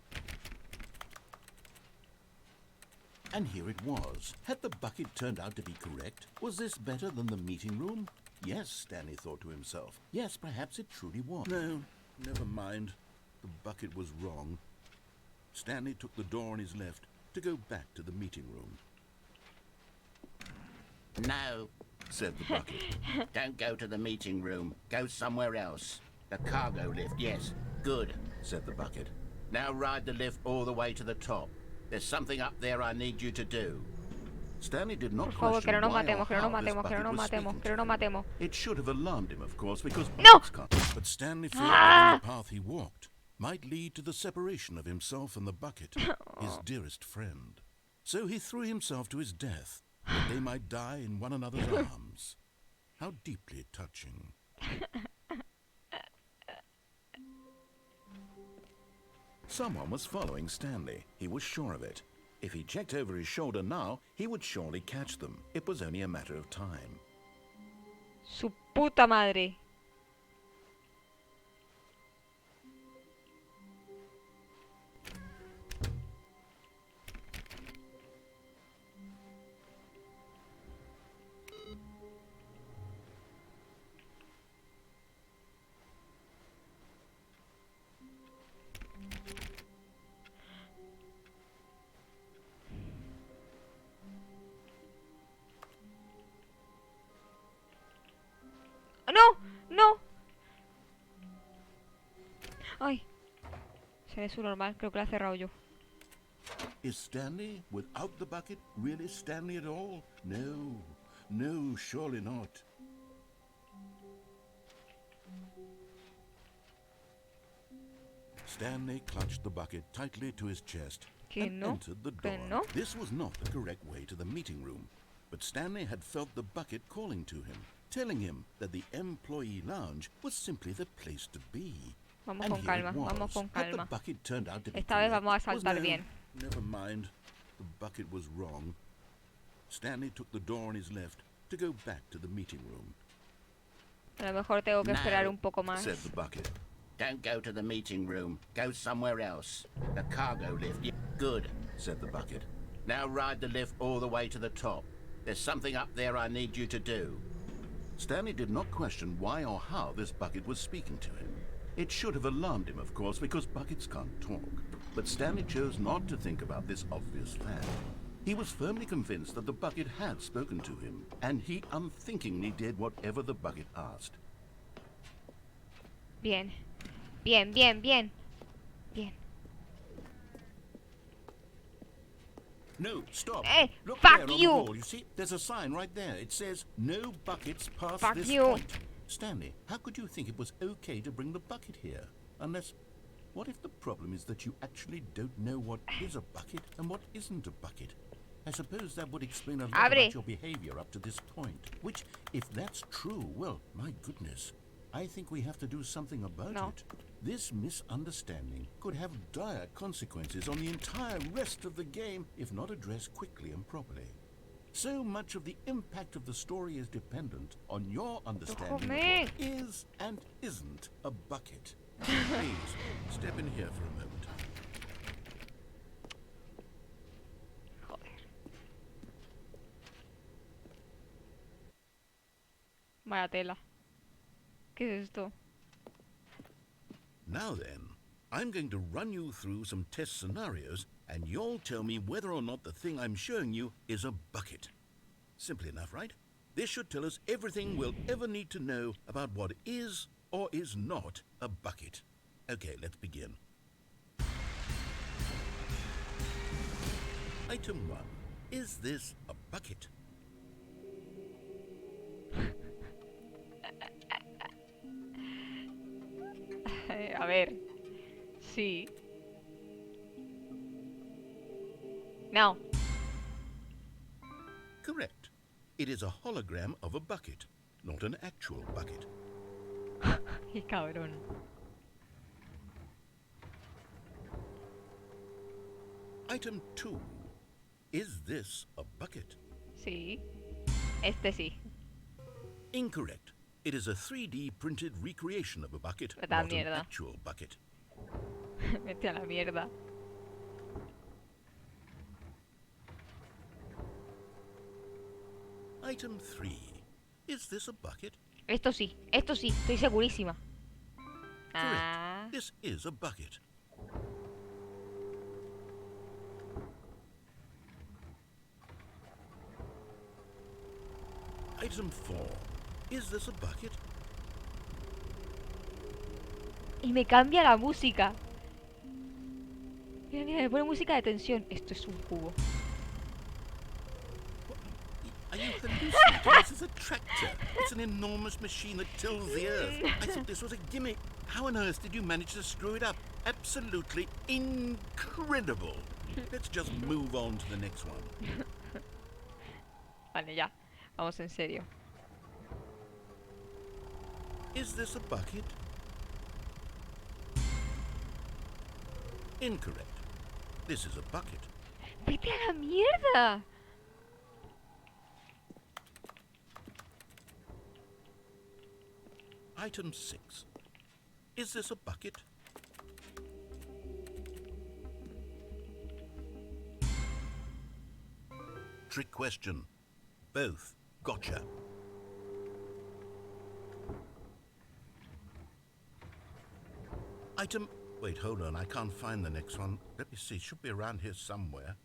And here it was. Had the bucket turned out to be correct? Was this better than the meeting room? Yes, Stanley thought to himself. Yes, perhaps it truly was. No, never mind. The bucket was wrong. Stanley took the door on his left to go back to the meeting room. No, said the bucket. Don't go to the meeting room. Go somewhere else. The cargo lift, yes. Good, said the bucket. Now ride the lift all the way to the top. There's something up there I need you to do. Stanley did not Por favor, que question no nos why or matemos, que no nos how this matemos, que no bucket nos was matemos, speaking que no to nos him. matemos. It should have alarmed him, of course, because No! buckets can't. But Stanley feared that any path he walked might lead to the separation of himself and the bucket, his dearest friend. So he threw himself to his death, that they might die in one another's arms. How deeply touching. Someone was following Stanley. He was sure of it. If he checked over his shoulder now, he would surely catch them. It was only a matter of time. Su puta madre. ¡No! ¡No! ¡Ay! Se ve su normal, creo que la he cerrado yo. Is Stanley, without the bucket, really Stanley at all? No, No, surely not. Stanley clutched the bucket tightly to his chest Que and no, entered the que door. no. This was not the correct way to the meeting room, but Stanley had felt the bucket calling to him, telling him that the employee lounge was simply the place to be. Vamos And con here calma, it was. vamos con Had the calma. bucket turned out to be Esta vez correct? vamos a Was saltar no- bien. Never mind. The bucket was wrong. Stanley took the door on his left to go back to the meeting room. A lo mejor tengo que esperar No, un poco más. said the bucket. Don't go to the meeting room. Go somewhere else. The cargo lift. Good, Said the bucket. now ride the lift all the way to the top. There's something up there I need you to do. Stanley did not question why or how this bucket was speaking to him. It should have alarmed him, of course, because buckets can't talk. But Stanley chose not to think about this obvious fact. He was firmly convinced that the bucket had spoken to him, and he unthinkingly did whatever the bucket asked. Bien. Bien, bien, bien. Bien. No, stop. Hey, Look fuck there on you. the wall. You see, there's a sign right there. It says, no buckets past Fuck this you. point. Stanley, how could you think it was okay to bring the bucket here? Unless, what if the problem is that you actually don't know what is a bucket and what isn't a bucket? I suppose that would explain a lot Abre. about your behavior up to this point. Which, if that's true, well, my goodness, I think we have to do something about No. it. This misunderstanding could have dire consequences on the entire rest of the game if not addressed quickly and properly. So much of the impact of the story is dependent on your understanding of Déjame. what is and isn't a bucket. Please, step in here for a moment. Joder. Vaya tela. ¿Qué es esto? Now then, I'm going to run you through some test scenarios, and you'll tell me whether or not the thing I'm showing you is a bucket. Simple enough, right? This should tell us everything we'll ever need to know about what is or is not a bucket. Okay, let's begin. Item 1. Is this a bucket? A ver. Sí. No. Correct. It is a hologram of a bucket, not an actual bucket. Qué cabrón. Item 2. Is this a bucket? Sí. Este sí. Incorrect. It is a 3D printed recreation of a bucket, Vete a la not an mierda. actual bucket. Vete a la mierda. Item 3. Is this a bucket? Esto sí. Esto sí. Estoy segurísima. Ah. Correct. This is a bucket. Item 4. Is this a bucket? Y me cambia la música. Mira, mira, me pone música de tensión. Esto es un cubo. Are you hallucinating? This is a tractor. It's an enormous machine that tills the earth. I thought this was a gimmick. How on earth did you manage to screw it up? Absolutely incredible. Let's just move on to the next one. Vale, ya. Vamos en serio. Is this a bucket? Incorrect. This is a bucket. ¡Vete a la mierda! Item 6. Is this a bucket? Trick question. Both. Gotcha. Item... Wait, hold on. I can't find the next one. Let me see. Should be around here somewhere.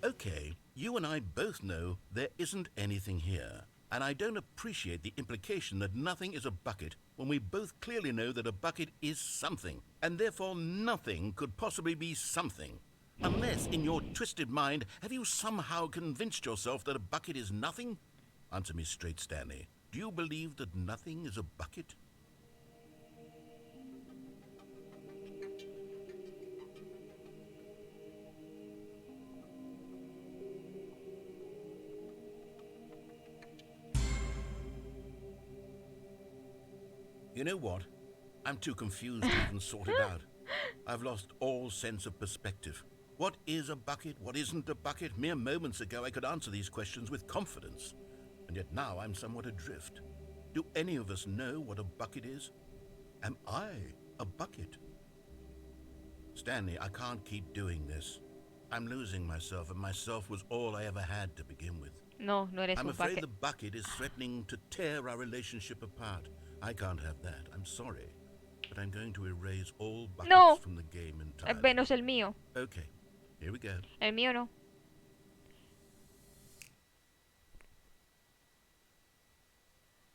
Okay, you and I both know there isn't anything here. And I don't appreciate the implication that nothing is a bucket when we both clearly know that a bucket is something, and therefore nothing could possibly be something. Unless, in your twisted mind, have you somehow convinced yourself that a bucket is nothing? Answer me straight, Stanley. Do you believe that nothing is a bucket? You know what? I'm too confused to even sort it out. I've lost all sense of perspective. What is a bucket? What isn't a bucket? Mere moments ago I could answer these questions with confidence. And yet now I'm somewhat adrift. Do any of us know what a bucket is? Am I a bucket? Stanley, I can't keep doing this. I'm losing myself, and myself was all I ever had to begin with. No, no eres I'm un afraid bucket. the bucket is threatening to tear our relationship apart. I can't have that. I'm sorry. But I'm going to erase all buckets No. from the game entirely. Menos el mío. Okay, here we go. El mío no.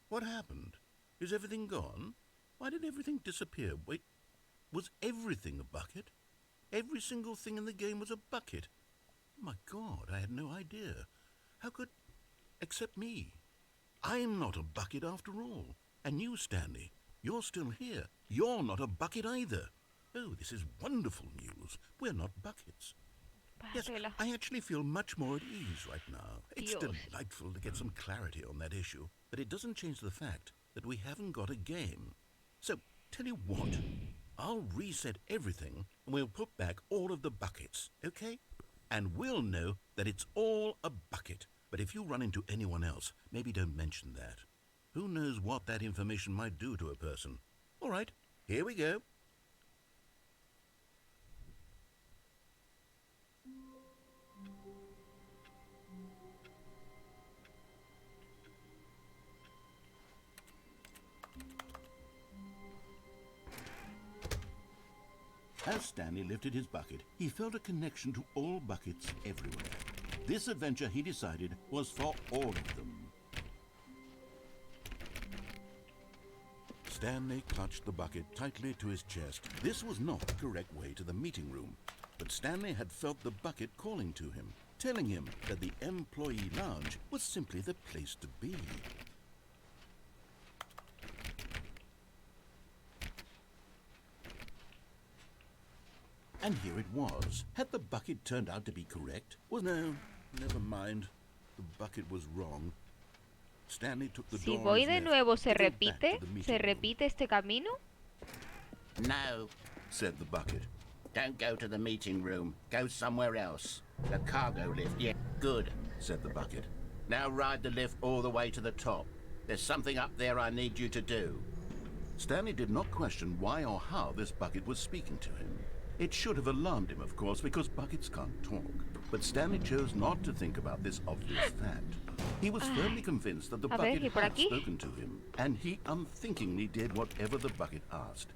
What happened? Is everything gone? Why did everything disappear? Wait, was everything a bucket? Every single thing in the game was a bucket. Oh my God, I had no idea. How could... except me. I'm not a bucket after all. And you, Stanley, you're still here. You're not a bucket either. Oh, this is wonderful news. We're not buckets. Yes, Páratela. I actually feel much more at ease right now. It's Dios. delightful to get some clarity on that issue, but it doesn't change the fact that we haven't got a game. So, tell you what, I'll reset everything and we'll put back all of the buckets, okay? And we'll know that it's all a bucket. But if you run into anyone else, maybe don't mention that. Who knows what that information might do to a person? All right, here we go. As Stanley lifted his bucket, he felt a connection to all buckets everywhere. This adventure, he decided, was for all of them. Stanley clutched the bucket tightly to his chest. This was not the correct way to the meeting room, but Stanley had felt the bucket calling to him, telling him that the employee lounge was simply the place to be. And here it was. Had the bucket turned out to be correct? Well, no, never mind. The bucket was wrong. Stanley took the Si door voy on de his nuevo, left ¿se to go back repite? to the meeting ¿Se room, repite este camino? No, said the bucket. don't go to the meeting room. Go somewhere else. The cargo lift, yeah, good, Said the bucket. Now ride the lift all the way to the top. There's something up there I need you to do. Stanley did not question why or how this bucket was speaking to him. It should have alarmed him, of course, because buckets can't talk. But Stanley chose not to think about this obvious fact. He was firmly convinced that the A ver, bucket ¿y por had aquí? spoken to him, and he unthinkingly did whatever the bucket asked.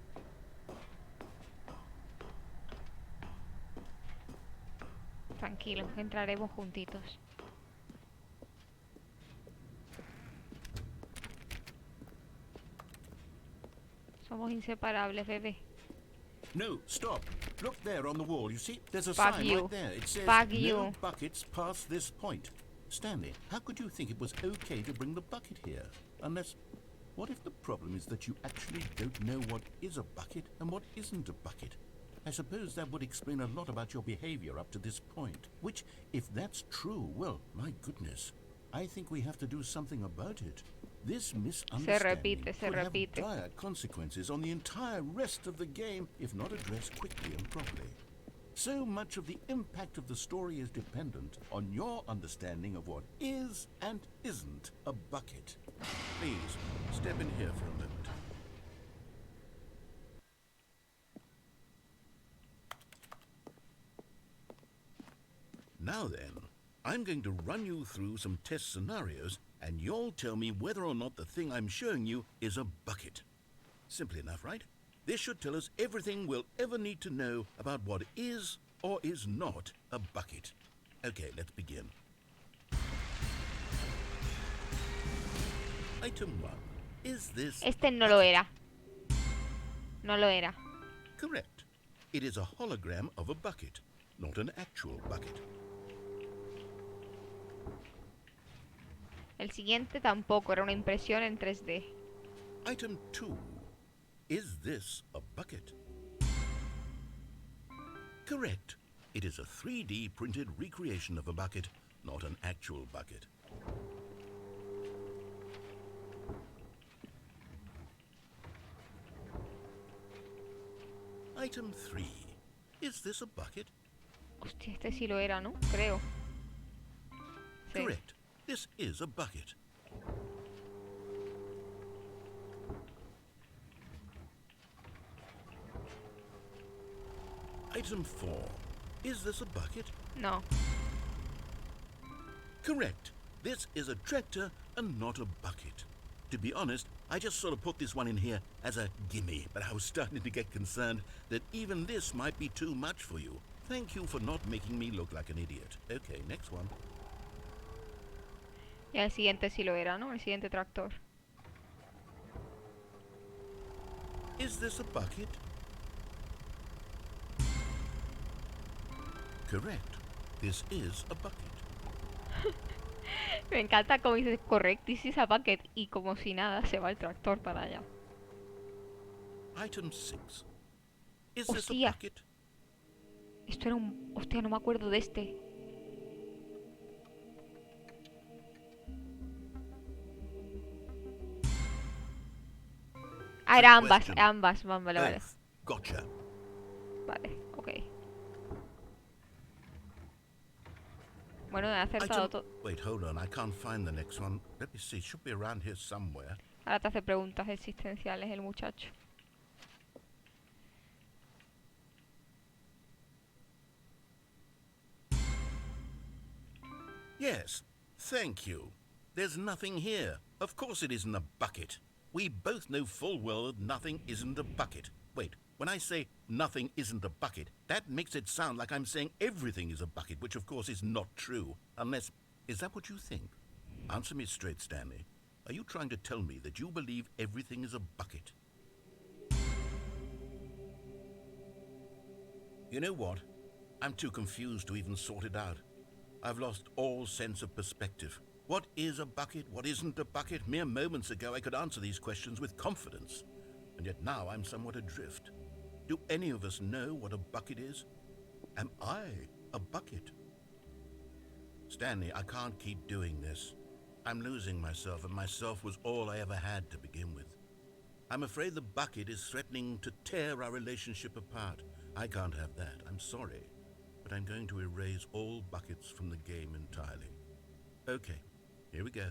Tranquilo, entraremos juntitos. Somos inseparables, bebé. No, stop. Look there on the wall. You see, there's a Fuck sign you. right there. It says, Fuck no you. buckets past this point. Stanley, how could you think it was okay to bring the bucket here? Unless, what if the problem is that you actually don't know what is a bucket and what isn't a bucket? I suppose that would explain a lot about your behavior up to this point. Which, if that's true, well, my goodness, I think we have to do something about it. This misunderstanding repite, se could have repite. dire consequences on the entire rest of the game if not addressed quickly and properly. So much of the impact of the story is dependent on your understanding of what is and isn't a bucket. Please, step in here for a moment. Now then, I'm going to run you through some test scenarios, and you'll tell me whether or not the thing I'm showing you is a bucket. Simple enough, right? This should tell us everything we'll ever need to know about what is or is not a bucket. Okay, let's begin. Item 1. Is this Este a no lo bucket? era. No lo era. Correct. It is a hologram of a bucket, not an actual bucket. El siguiente tampoco, era una impresión en 3D. Item 2. Is this a bucket? Correct. It is a 3D printed recreation of a bucket, not an actual bucket. Item 3. Is this a bucket? Hostia, este sí lo era, ¿no? Creo. Sí. Correct. This is a bucket. Item 4. Is this a bucket? No. Correct. This is a tractor and not a bucket. To be honest, I just sort of put this one in here as a gimme, but I was starting to get concerned that even this might be too much for you. Thank you for not making me look like an idiot. Okay, next one. Y el siguiente sí lo era, ¿no? El siguiente tractor. Is this a bucket? Correct. This is a bucket. Me encanta como dices, correct, this is a bucket. Y como si nada, se va el tractor para allá. Item 6. Is this a Hostia. bucket? Esto era un... Hostia, no me acuerdo de este. Ah, era ambas, Question. ambas. Vale, vale. Both. Gotcha. Vale, ok. Bueno, he acertado todo. Wait, hold on. I can't find the next one. Let me see. It should be around here somewhere. Ahora te hace preguntas existenciales el muchacho. Yes. Thank you. There's nothing here. Of course it isn't a bucket. We both know full well that nothing isn't a bucket. Wait, when I say nothing isn't a bucket, that makes it sound like I'm saying everything is a bucket, which of course is not true. Unless... Is that what you think? Answer me straight, Stanley. Are you trying to tell me that you believe everything is a bucket? You know what? I'm too confused to even sort it out. I've lost all sense of perspective. What is a bucket? What isn't a bucket? Mere moments ago I could answer these questions with confidence. And yet now I'm somewhat adrift. Do any of us know what a bucket is? Am I a bucket? Stanley, I can't keep doing this. I'm losing myself, and myself was all I ever had to begin with. I'm afraid the bucket is threatening to tear our relationship apart. I can't have that. I'm sorry. But I'm going to erase all buckets from the game entirely. Okay, here we go.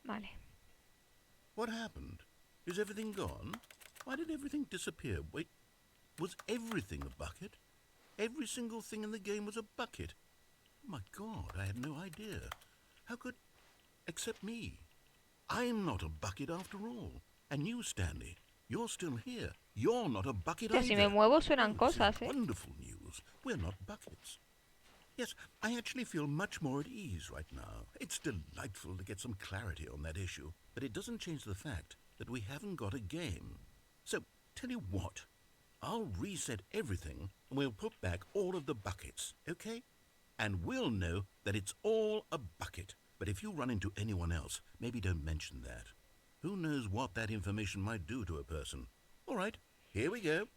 Vale. What happened? Is everything gone? Why did everything disappear? Wait, was everything a bucket? Every single thing in the game was a bucket. Oh my God, I had no idea. How could... Except me. I'm not a bucket after all. And you, Stanley, you're still here. You're not a bucket Hostia, either. si me muevo suenan Oh, this is cosas, wonderful news. We're not buckets. Yes, I actually feel much more at ease right now. It's delightful to get some clarity on that issue, but it doesn't change the fact that we haven't got a game. So, tell you what, I'll reset everything and we'll put back all of the buckets, okay? And we'll know that it's all a bucket. But if you run into anyone else, maybe don't mention that. Who knows what that information might do to a person? All right, here we go.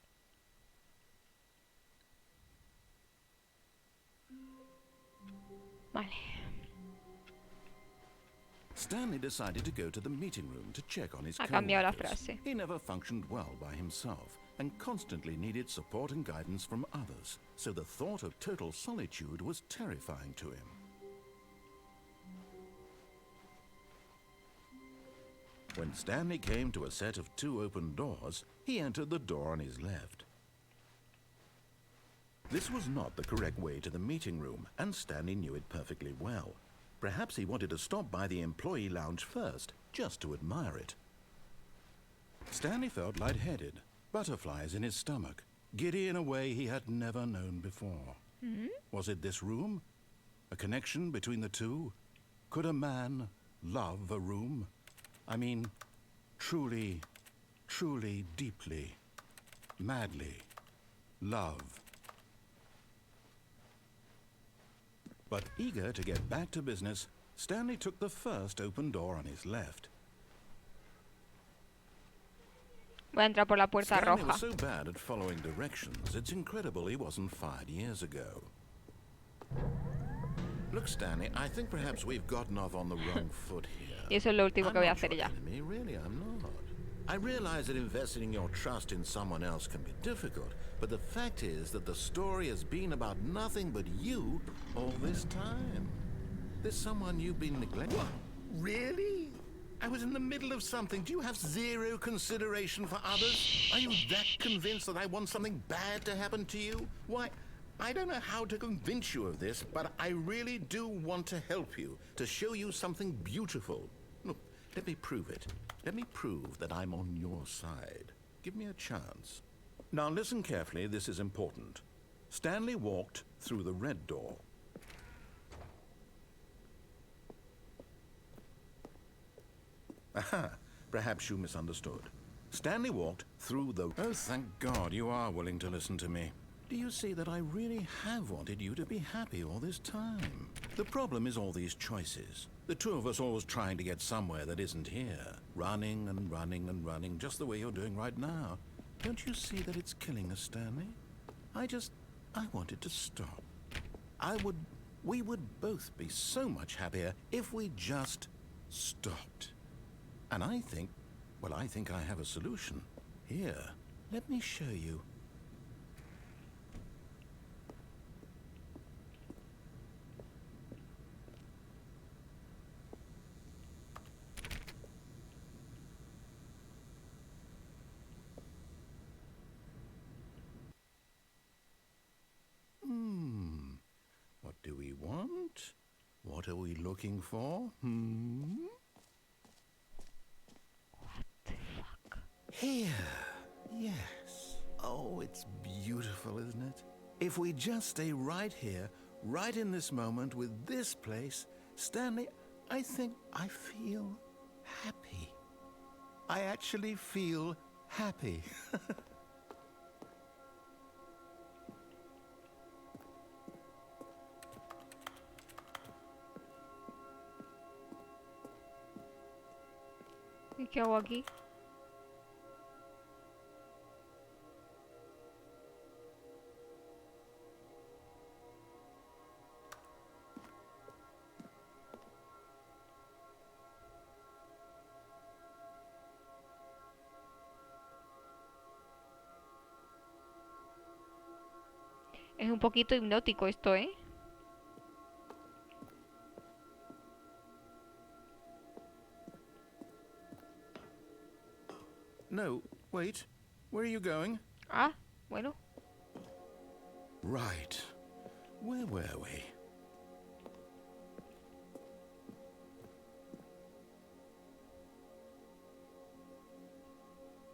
Vale. Stanley decided to go to the meeting room to check on his Ha cambiado la co-workers. frase. He never functioned well by himself and constantly needed support and guidance from others, so the thought of total solitude was terrifying to him. When Stanley came to a set of 2 open doors, he entered the door on his left. This was not the correct way to the meeting room, and Stanley knew it perfectly well. Perhaps he wanted to stop by the employee lounge first, just to admire it. Stanley felt lightheaded, butterflies in his stomach, giddy in a way he had never known before. Was it this room? A connection between the two? Could a man love a room? I mean, truly, truly, deeply, madly love. But eager to get back to business, Stanley took the first open door on his left. Voy a entrar por la puerta Stanley roja. was so bad at following directions, it's incredible he wasn't fired years ago. Look, Stanley, I think perhaps we've gotten off on the wrong foot here. Y eso es lo último I'm que voy a not hacer your ya. enemy, really, I'm not. I realize that investing your trust in someone else can be difficult, but the fact is that the story has been about nothing but you all this time. There's someone you've been neglecting. What? Really? I was in the middle of something. Do you have zero consideration for others? Are you that convinced that I want something bad to happen to you? Why, I don't know how to convince you of this, but I really do want to help you, to show you something beautiful. Look, let me prove it. Let me prove that I'm on your side. Give me a chance. Now listen carefully, this is important. Stanley walked through the red door. Aha, perhaps you misunderstood. Stanley walked through the... Oh, thank God you are willing to listen to me. Do you see that I really have wanted you to be happy all this time? The problem is all these choices. The two of us always trying to get somewhere that isn't here. Running and running and running, just the way you're doing right now. Don't you see that it's killing us, Stanley? I want it to stop. We would both be so much happier if we just stopped. And I think I have a solution. Here, let me show you. What do we want? What are we looking for? Here, yes. Oh, it's beautiful, isn't it? If we just stay right here, right in this moment with this place, Stanley, I think I feel happy. I actually feel happy. ¿Y qué hago aquí? Es un poquito hipnótico esto, ¿eh? No, wait. Where are you going? Ah, bueno. Right. Where were we?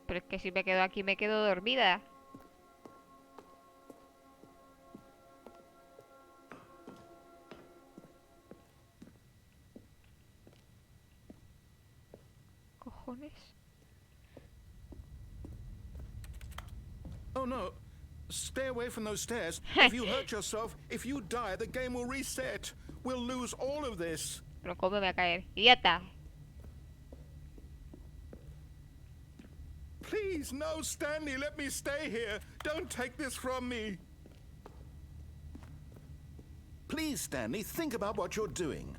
Pero es que si me quedo aquí me quedo dormida. Cojones. Oh no. Stay away from those stairs. If you hurt yourself, if you die, the game will reset. We'll lose all of this. Pero ¿cómo me voy a caer? ¡Idiota! Please, no, Stanley, let me stay here. Don't take this from me. Please, Stanley, think about what you're doing.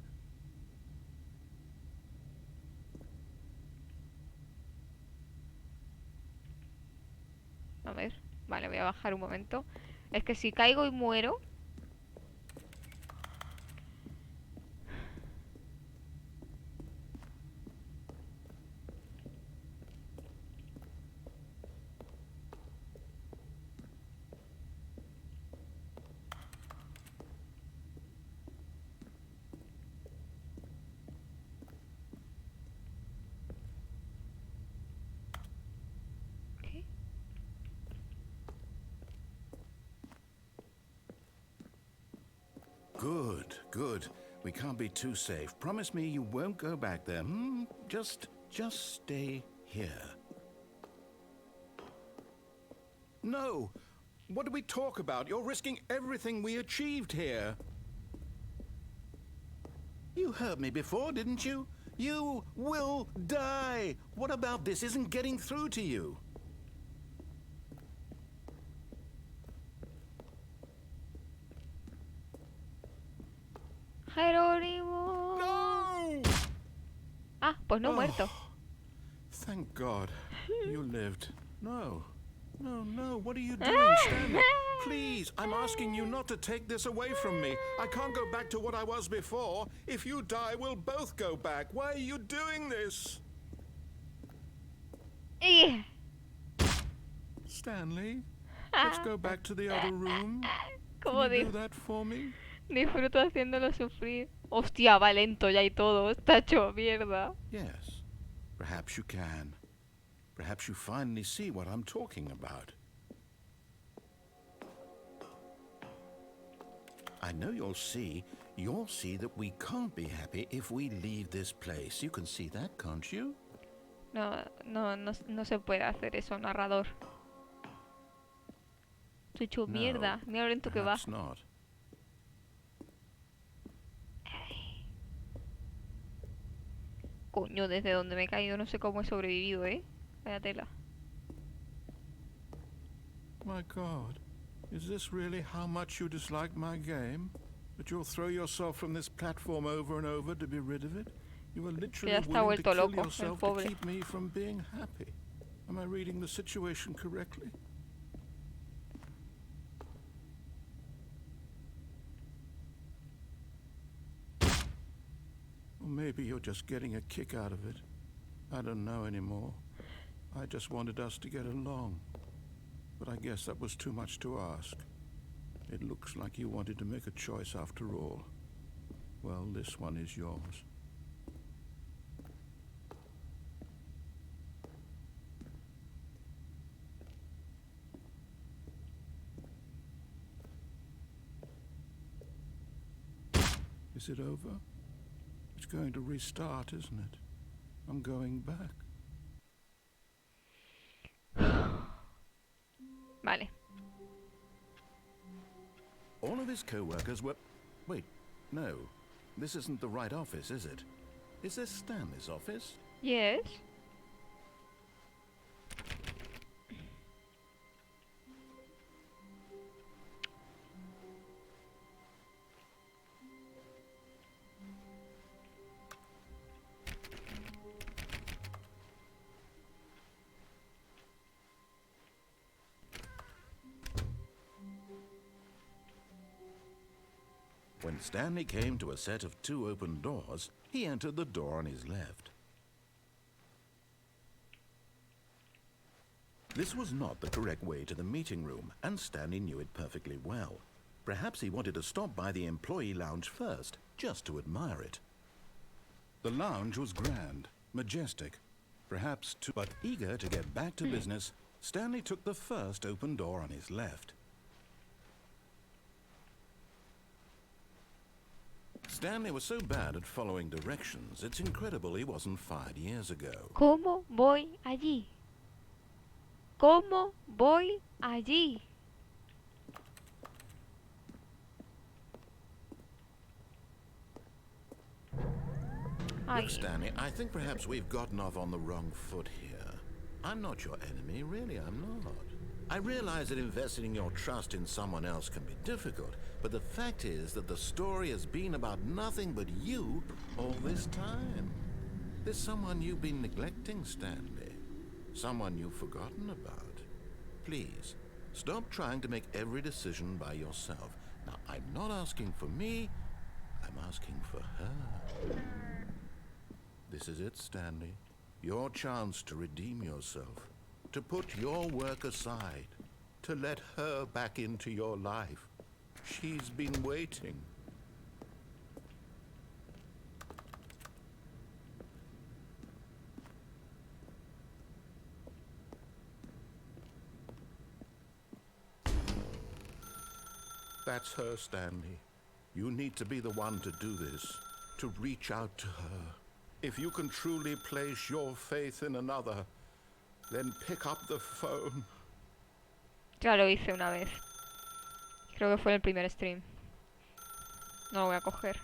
A ver. Vale, voy a bajar un momento. Es que si caigo y muero... ¿Qué? Good. We can't be too safe. Promise me you won't go back there. Just stay here. No! What did we talk about? You're risking everything we achieved here. You heard me before, didn't you? You will die! What about this isn't getting through to you? Jerónimo. No! Ah, pues no Oh, muerto. Thank God. You lived. No. No. What are you doing, Stanley? Please, I'm asking you not to take this away from me. I can't go back to what I was before. If you die, we'll both go back. Why are you doing this? Eh. Stanley, let's go back to the other room. ¿Cómo Can you di- do that for me? disfruto haciéndolo sufrir? Hostia, va lento ya y todo. Está hecho mierda. Yes. Perhaps you can. Perhaps you finally see what I'm talking about. I know you'll see that we can't be happy if we leave this place. You can see that, can't you? No se puede hacer eso, narrador. Estoy hecho No, mierda. Mira lo lento que va. perhaps not. Coño, desde donde me he caído no sé cómo he sobrevivido, ¿eh? Vaya tela. My God, is this really how much you dislike my game? That you'll throw yourself from this platform over and over to be rid of it? You are literally ya está willing to vuelto kill loco, el yourself to pobre. keep me from being happy. Am I reading the situation correctly? Or maybe you're just getting a kick out of it. I don't know anymore. I just wanted us to get along. But I guess that was too much to ask. It looks like you wanted to make a choice after all. Well, this one is yours. Is it over? It's going to restart, isn't it? I'm going back. Vale. All of his co-workers were... Wait, no. This isn't the right office, is it? Is this Stanley's office? Yes. When Stanley came to a set of 2 open doors, he entered the door on his left. This was not the correct way to the meeting room, and Stanley knew it perfectly well. Perhaps he wanted to stop by the employee lounge first, just to admire it. The lounge was grand, majestic, perhaps too... But eager to get back to business, Stanley took the first open door on his left. Stanley was so bad at following directions, it's incredible he wasn't fired years ago. ¿Cómo voy allí? ¿Cómo voy allí? Ay, Look, Stanley, I think perhaps we've gotten off on the wrong foot here. I'm not your enemy, really, I'm not. I realize that investing your trust in someone else can be difficult, but the fact is that the story has been about nothing but you all this time. There's someone you've been neglecting, Stanley. Someone you've forgotten about. Please, stop trying to make every decision by yourself. Now, I'm not asking for me, I'm asking for her. This is it, Stanley. Your chance to redeem yourself. To put your work aside. To let her back into your life. She's been waiting. That's her, Stanley. You need to be the one to do this, to reach out to her. If you can truly place your faith in another, then pick up the phone. Ya lo hice una vez. Creo que fue en el primer stream. No lo voy a coger.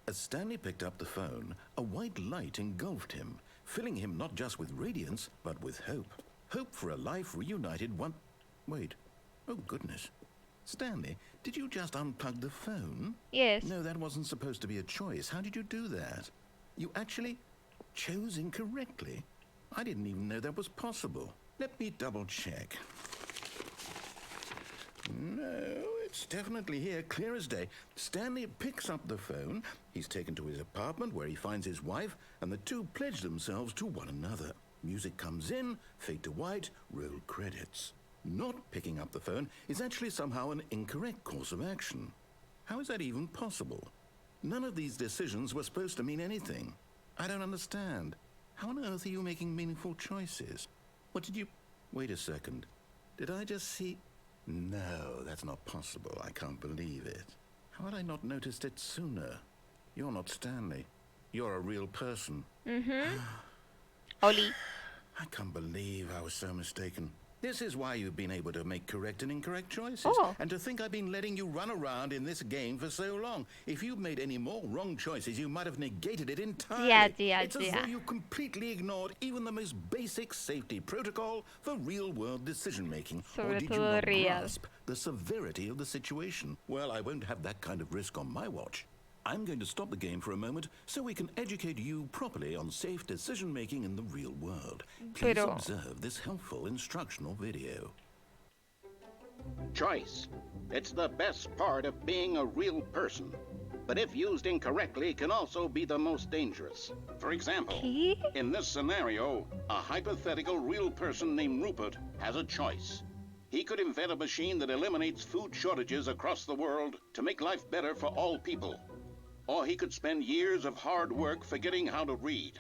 As Stanley picked up the phone, a white light engulfed him, filling him not just with radiance, but with hope. Hope for a life reunited one... Wait. Oh, goodness. Stanley, did you just unplug the phone? Yes. No, that wasn't supposed to be a choice. How did you do that? You actually chose incorrectly? I didn't even know that was possible. Let me double check. No, it's definitely here, clear as day. Stanley picks up the phone. He's taken to his apartment where he finds his wife, and the two pledge themselves to one another. Music comes in, fade to white, roll credits. Not picking up the phone is actually somehow an incorrect course of action. How is that even possible? None of these decisions were supposed to mean anything. I don't understand. How on earth are you making meaningful choices? What did you... Wait a second. Did I just see... No, that's not possible. I can't believe it. How had I not noticed it sooner? You're not Stanley. You're a real person. Oli. I can't believe I was so mistaken. This is why you've been able to make correct and incorrect choices. Oh. And to think I've been letting you run around in this game for so long. If you'd made any more wrong choices, you might have negated it entirely. It's as though you completely ignored even the most basic safety protocol for real-world decision-making. Or did you not grasp the severity of the situation? Well, I won't have that kind of risk on my watch. I'm going to stop the game for a moment so we can educate you properly on safe decision-making in the real world. Please observe this helpful instructional video. Choice. It's the best part of being a real person. But if used incorrectly, can also be the most dangerous. For example, in this scenario, a hypothetical real person named Rupert has a choice. He could invent a machine that eliminates food shortages across the world to make life better for all people. Or he could spend years of hard work forgetting how to read.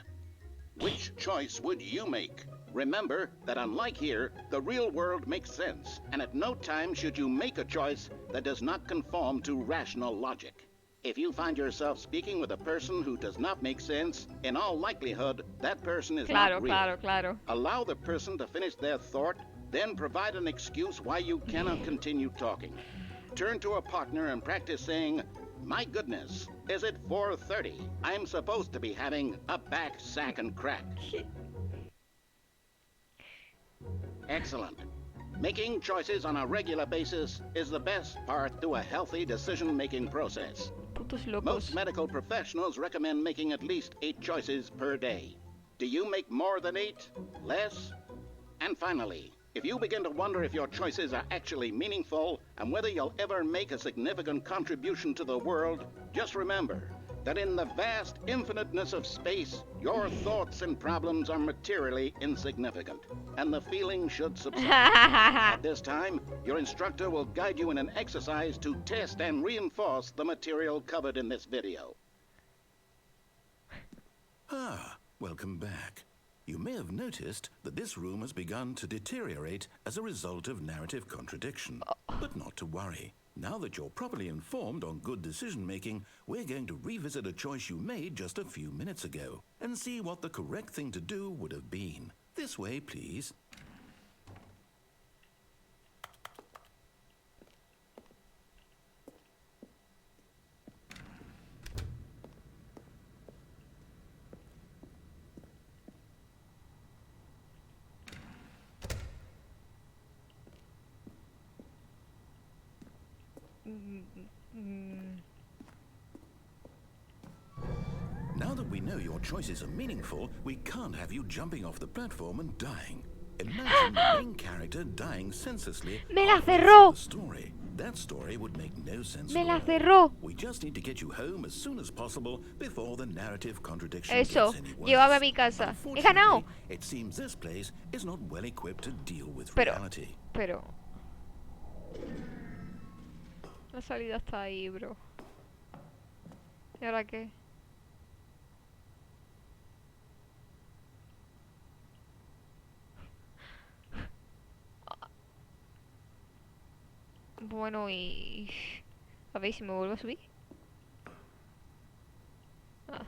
Which choice would you make? Remember that unlike here, the real world makes sense, and at no time should you make a choice that does not conform to rational logic. If you find yourself speaking with a person who does not make sense, in all likelihood, that person is not real. Allow the person to finish their thought, then provide an excuse why you cannot continue talking. Turn to a partner and practice saying, "My goodness, is it 4:30? I'm supposed to be having a back, sack, and crack." Excellent. Making choices on a regular basis is the best part to a healthy decision-making process. Most medical professionals recommend making at least 8 choices per day. Do you make more than 8? Less? And finally, if you begin to wonder if your choices are actually meaningful and whether you'll ever make a significant contribution to the world, just remember that in the vast infiniteness of space, your thoughts and problems are materially insignificant, and the feeling should subside. At this time, your instructor will guide you in an exercise to test and reinforce the material covered in this video. Welcome back. You may have noticed that this room has begun to deteriorate as a result of narrative contradiction. But not to worry. Now that you're properly informed on good decision-making, we're going to revisit a choice you made just a few minutes ago and see what the correct thing to do would have been. This way, please. Now that we know your choices are meaningful, we can't have you jumping off the platform and dying. Imagine the main character dying senselessly. ¡Me la cerró! Story. That story would make no sense ¡Me at la all. cerró! We just need to get you home as soon as possible before the narrative contradiction Eso, gets any worse. llévame a mi casa. ¡He ganado! It seems this place is not well equipped to deal with reality. Pero... La salida está ahí, bro. ¿Y ahora qué? Bueno, y... A ver si me vuelvo a subir. Ah.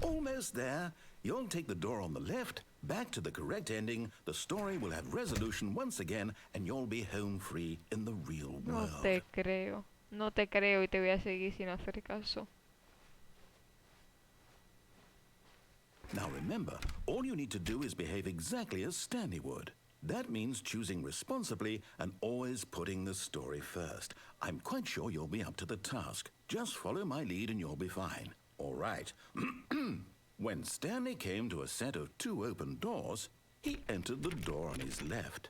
Almost there. You'll take the door on the left, back to the correct ending, the story will have resolution once again, and you'll be home free in the real world. No te creo. No te creo y te voy a seguir sin hacer caso. Now remember, all you need to do is behave exactly as Stanley would. That means choosing responsibly and always putting the story first. I'm quite sure you'll be up to the task. Just follow my lead and you'll be fine. All right. When Stanley came to a set of 2 open doors, he entered the door on his left.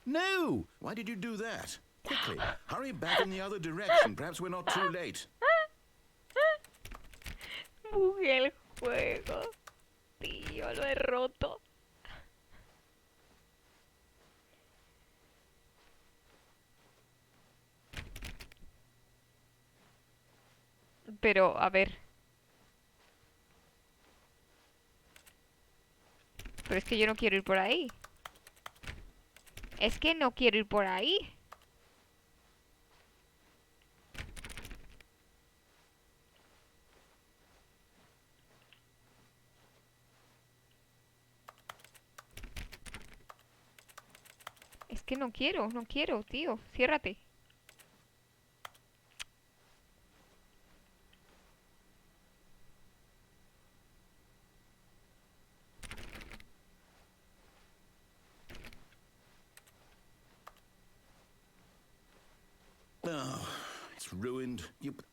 No! Why did you do that? Quickly, hurry back in the other direction. Perhaps we're not too late. Bugué el juego. Tío, lo he roto. Pero, a ver. Pero es que yo no quiero ir por ahí. Es que no quiero ir por ahí. Es que no quiero, tío. Ciérrate. Oh, it's ruined.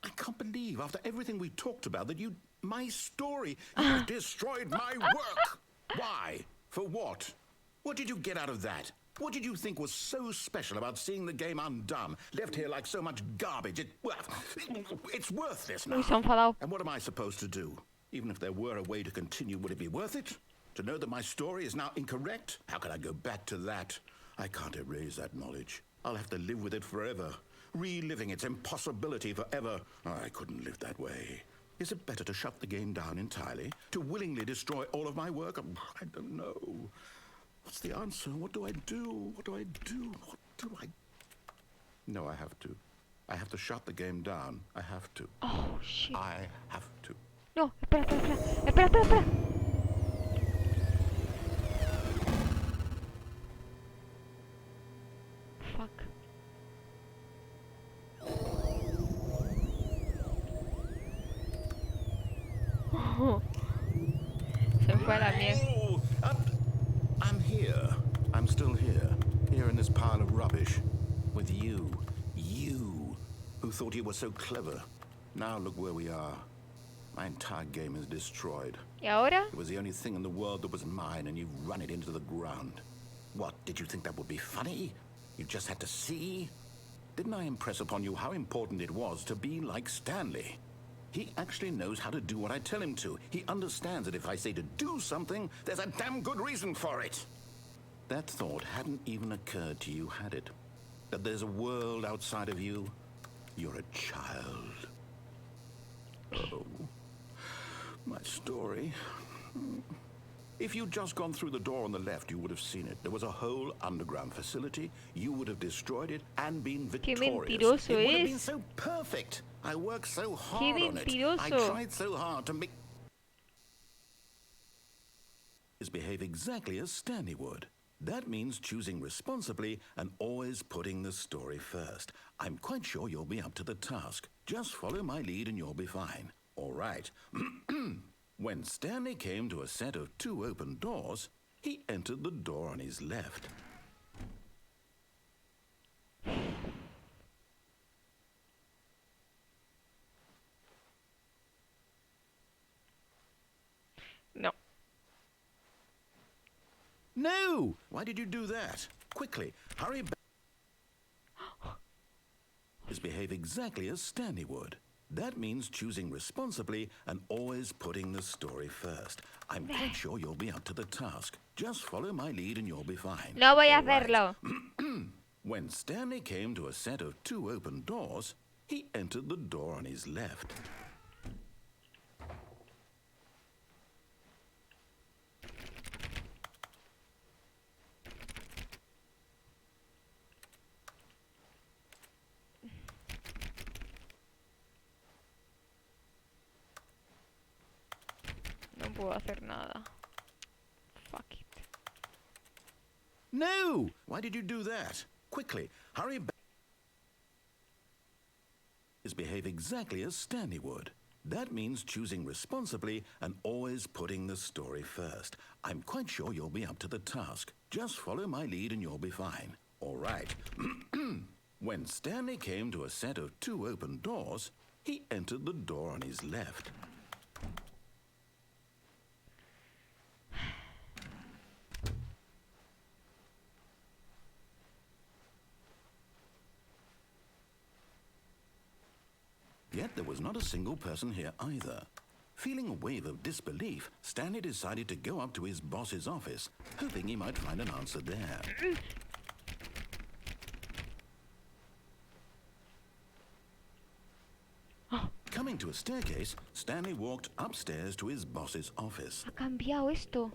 I can't believe, after everything we talked about, that my story, you destroyed my work. Why? For what? What did you get out of that? What did you think was so special about seeing the game undone, left here like so much garbage? It's worthless now. Uy, se ha enfadado. And what am I supposed to do? Even if there were a way to continue, would it be worth it? To know that my story is now incorrect? How can I go back to that? I can't erase that knowledge. I'll have to live with it forever. Reliving its impossibility forever. I couldn't live that way. Is it better to shut the game down entirely? To willingly destroy all of my work? I don't know. What's the answer? What do I do? What do I do? What do I... No, I have to. I have to shut the game down. I have to. Oh, shit. I have to. No, espera, espera, espera. Espera, espera, espera. Fuck. Se fue a la mierda. Oh, I'm here. I'm still here. Here in this pile of rubbish. With you. You. Who thought you were so clever. Now look where we are. My entire game is destroyed. ¿Y ahora? It was the only thing in the world that was mine, and you've run it into the ground. What, did you think that would be funny? You just had to see? Didn't I impress upon you how important it was to be like Stanley? He actually knows how to do what I tell him to. He understands that if I say to do something, there's a damn good reason for it. That thought hadn't even occurred to you, had it? That there's a world outside of you? You're a child. Oh, my story. If you'd just gone through the door on the left, you would have seen it. There was a whole underground facility. You would have destroyed it and been victorious. Qué mentiroso it would have es. been so perfect. I worked so hard Qué on it. mentiroso. I tried so hard to make... Behave exactly as Stanley would. That means choosing responsibly and always putting the story first. I'm quite sure you'll be up to the task. Just follow my lead and you'll be fine. All right. When Stanley came to a set of 2 open doors, he entered the door on his left. No. No! Why did you do that? Quickly, hurry back. Behave exactly as Stanley would. That means choosing responsibly and always putting the story first. I'm quite sure you'll be up to the task. Just follow my lead and you'll be fine. No voy a All right. hacerlo. When Stanley came to a set of 2 open doors, he entered the door on his left. No puedo hacer nada. Fuck it. No! Why did you do that? Quickly, hurry back. Behave exactly as Stanley would. That means choosing responsibly and always putting the story first. I'm quite sure you'll be up to the task. Just follow my lead and you'll be fine. All right. When Stanley came to a set of 2 open doors, he entered the door on his left. Yet there was not a single person here either. Feeling a wave of disbelief, Stanley decided to go up to his boss's office, hoping he might find an answer there. Coming to a staircase, Stanley walked upstairs to his boss's office. Ha cambiado esto.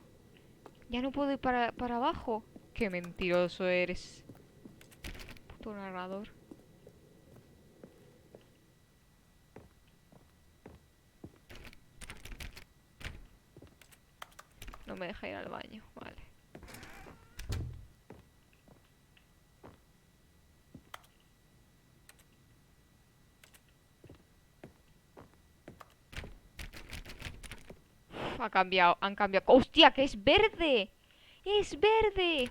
Ya no puedo ir para abajo. Qué mentiroso eres. Puto narrador. No me deja ir al baño, vale. Han cambiado. ¡Hostia, que es verde! ¡Es verde!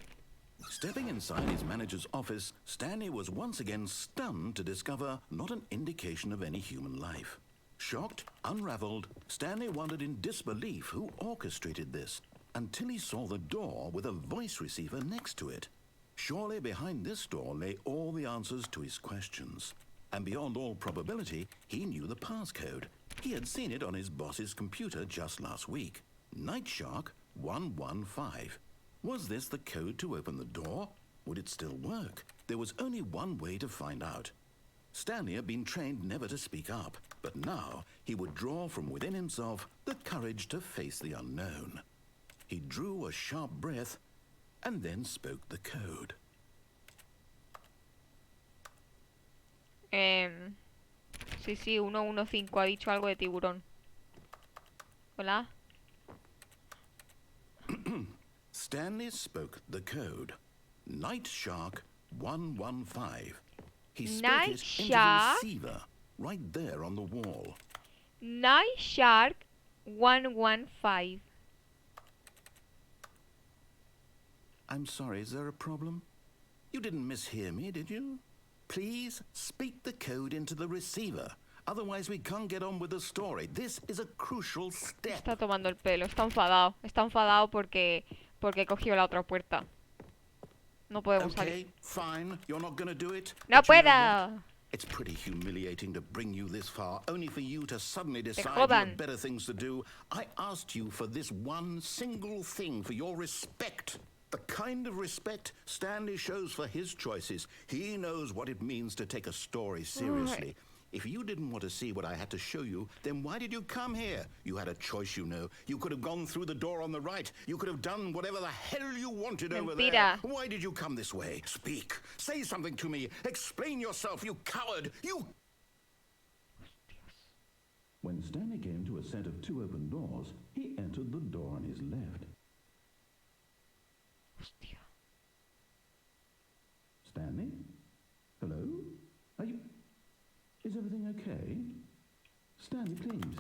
Stepping inside his manager's office, Stanley was once again stunned to discover not an indication of any human life. Shocked, unraveled, Stanley wondered in disbelief who orchestrated this, until he saw the door with a voice receiver next to it. Surely behind this door lay all the answers to his questions. And beyond all probability, he knew the passcode. He had seen it on his boss's computer just last week. Night Shark 115. Was this the code to open the door? Would it still work? There was only one way to find out. Stanley had been trained never to speak up, but now he would draw from within himself the courage to face the unknown. He drew a sharp breath and then spoke the code. Sí, 115 ha dicho algo de tiburón. Hola. Stanley spoke the code. Night Shark 115. He spoke Night it into the Shark? receiver, right there on the wall. Night Shark 115. I'm sorry, is there a problem? You didn't mishear me, did you? Please speak the code into the receiver. Otherwise we can't get on with the story. This is a crucial step. Está tomando el pelo, está enfadado. Está enfadado porque cogió la otra puerta. No podemos salir. Okay, fine. You're not gonna do it? ¡No But you know puedo! what? It's pretty humiliating to bring you this far, only for you to suddenly decide you jodan. have better things to do. I asked you for this one single thing, for your respect. The kind of respect Stanley shows for his choices. He knows what it means to take a story seriously. If you didn't want to see what I had to show you, then why did you come here? You had a choice, you know. You could have gone through the door on the right. You could have done whatever the hell you wanted over there. Mentira. Why did you come this way? Speak. Say something to me. Explain yourself, you coward. You... When Stanley came to a set of 2 open doors, he entered the door on his left. Hostia. Stanley? Hello? Are you... Is everything okay? Stanley, please.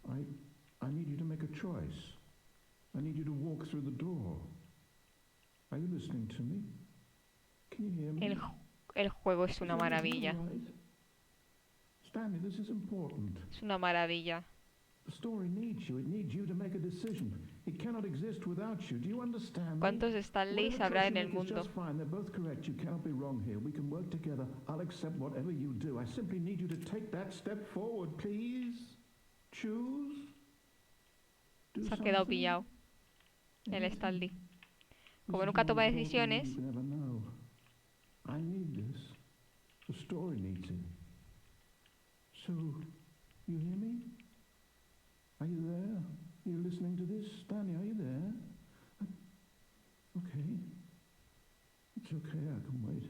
I need you to make a choice. I need you to walk through the door. Are you listening to me? Can you hear me? El juego es una maravilla. Stanley, this is important. Es una maravilla. The story needs you. It needs you to make a decision. It cannot exist without you. Do you understand? ¿Cuántos Stanleys habrá en el mundo? Just fine. They're both correct. You cannot be wrong here. We can work together. I'll accept whatever you do. I simply need you to take that step forward, please. Choose. Se ha quedado pillado el Stanley. Como nunca toma decisiones. I need this. The story needs it. So, you hear me? Are you there? Are you listening to this? Stanley, are you there? Okay. It's okay, I can wait.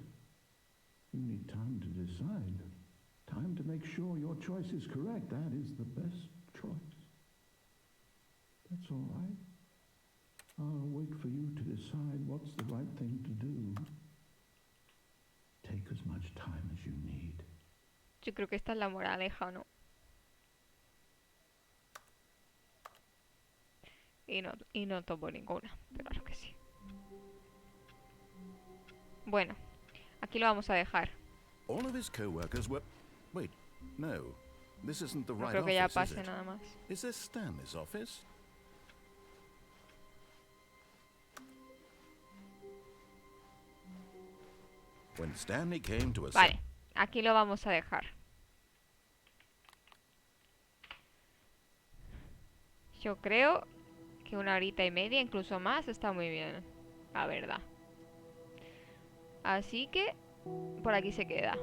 You need time to decide. Time to make sure your choice is correct. That is the best choice. That's all right. I'll wait for you to decide what's the right thing to do. Take as much time as you need. Yo creo que esta es la moraleja, ¿o no? Y no tomo ninguna, pero claro que sí. Bueno, aquí lo vamos a dejar. All of his co-workers were... Wait, no. This isn't the No right creo que ya office, is pase it? nada más. Is this Stanley's office? When Stanley came to a... Vale, aquí lo vamos a dejar. Yo creo que 1 horita y media, incluso más, está muy bien, la verdad. Así que por aquí se queda.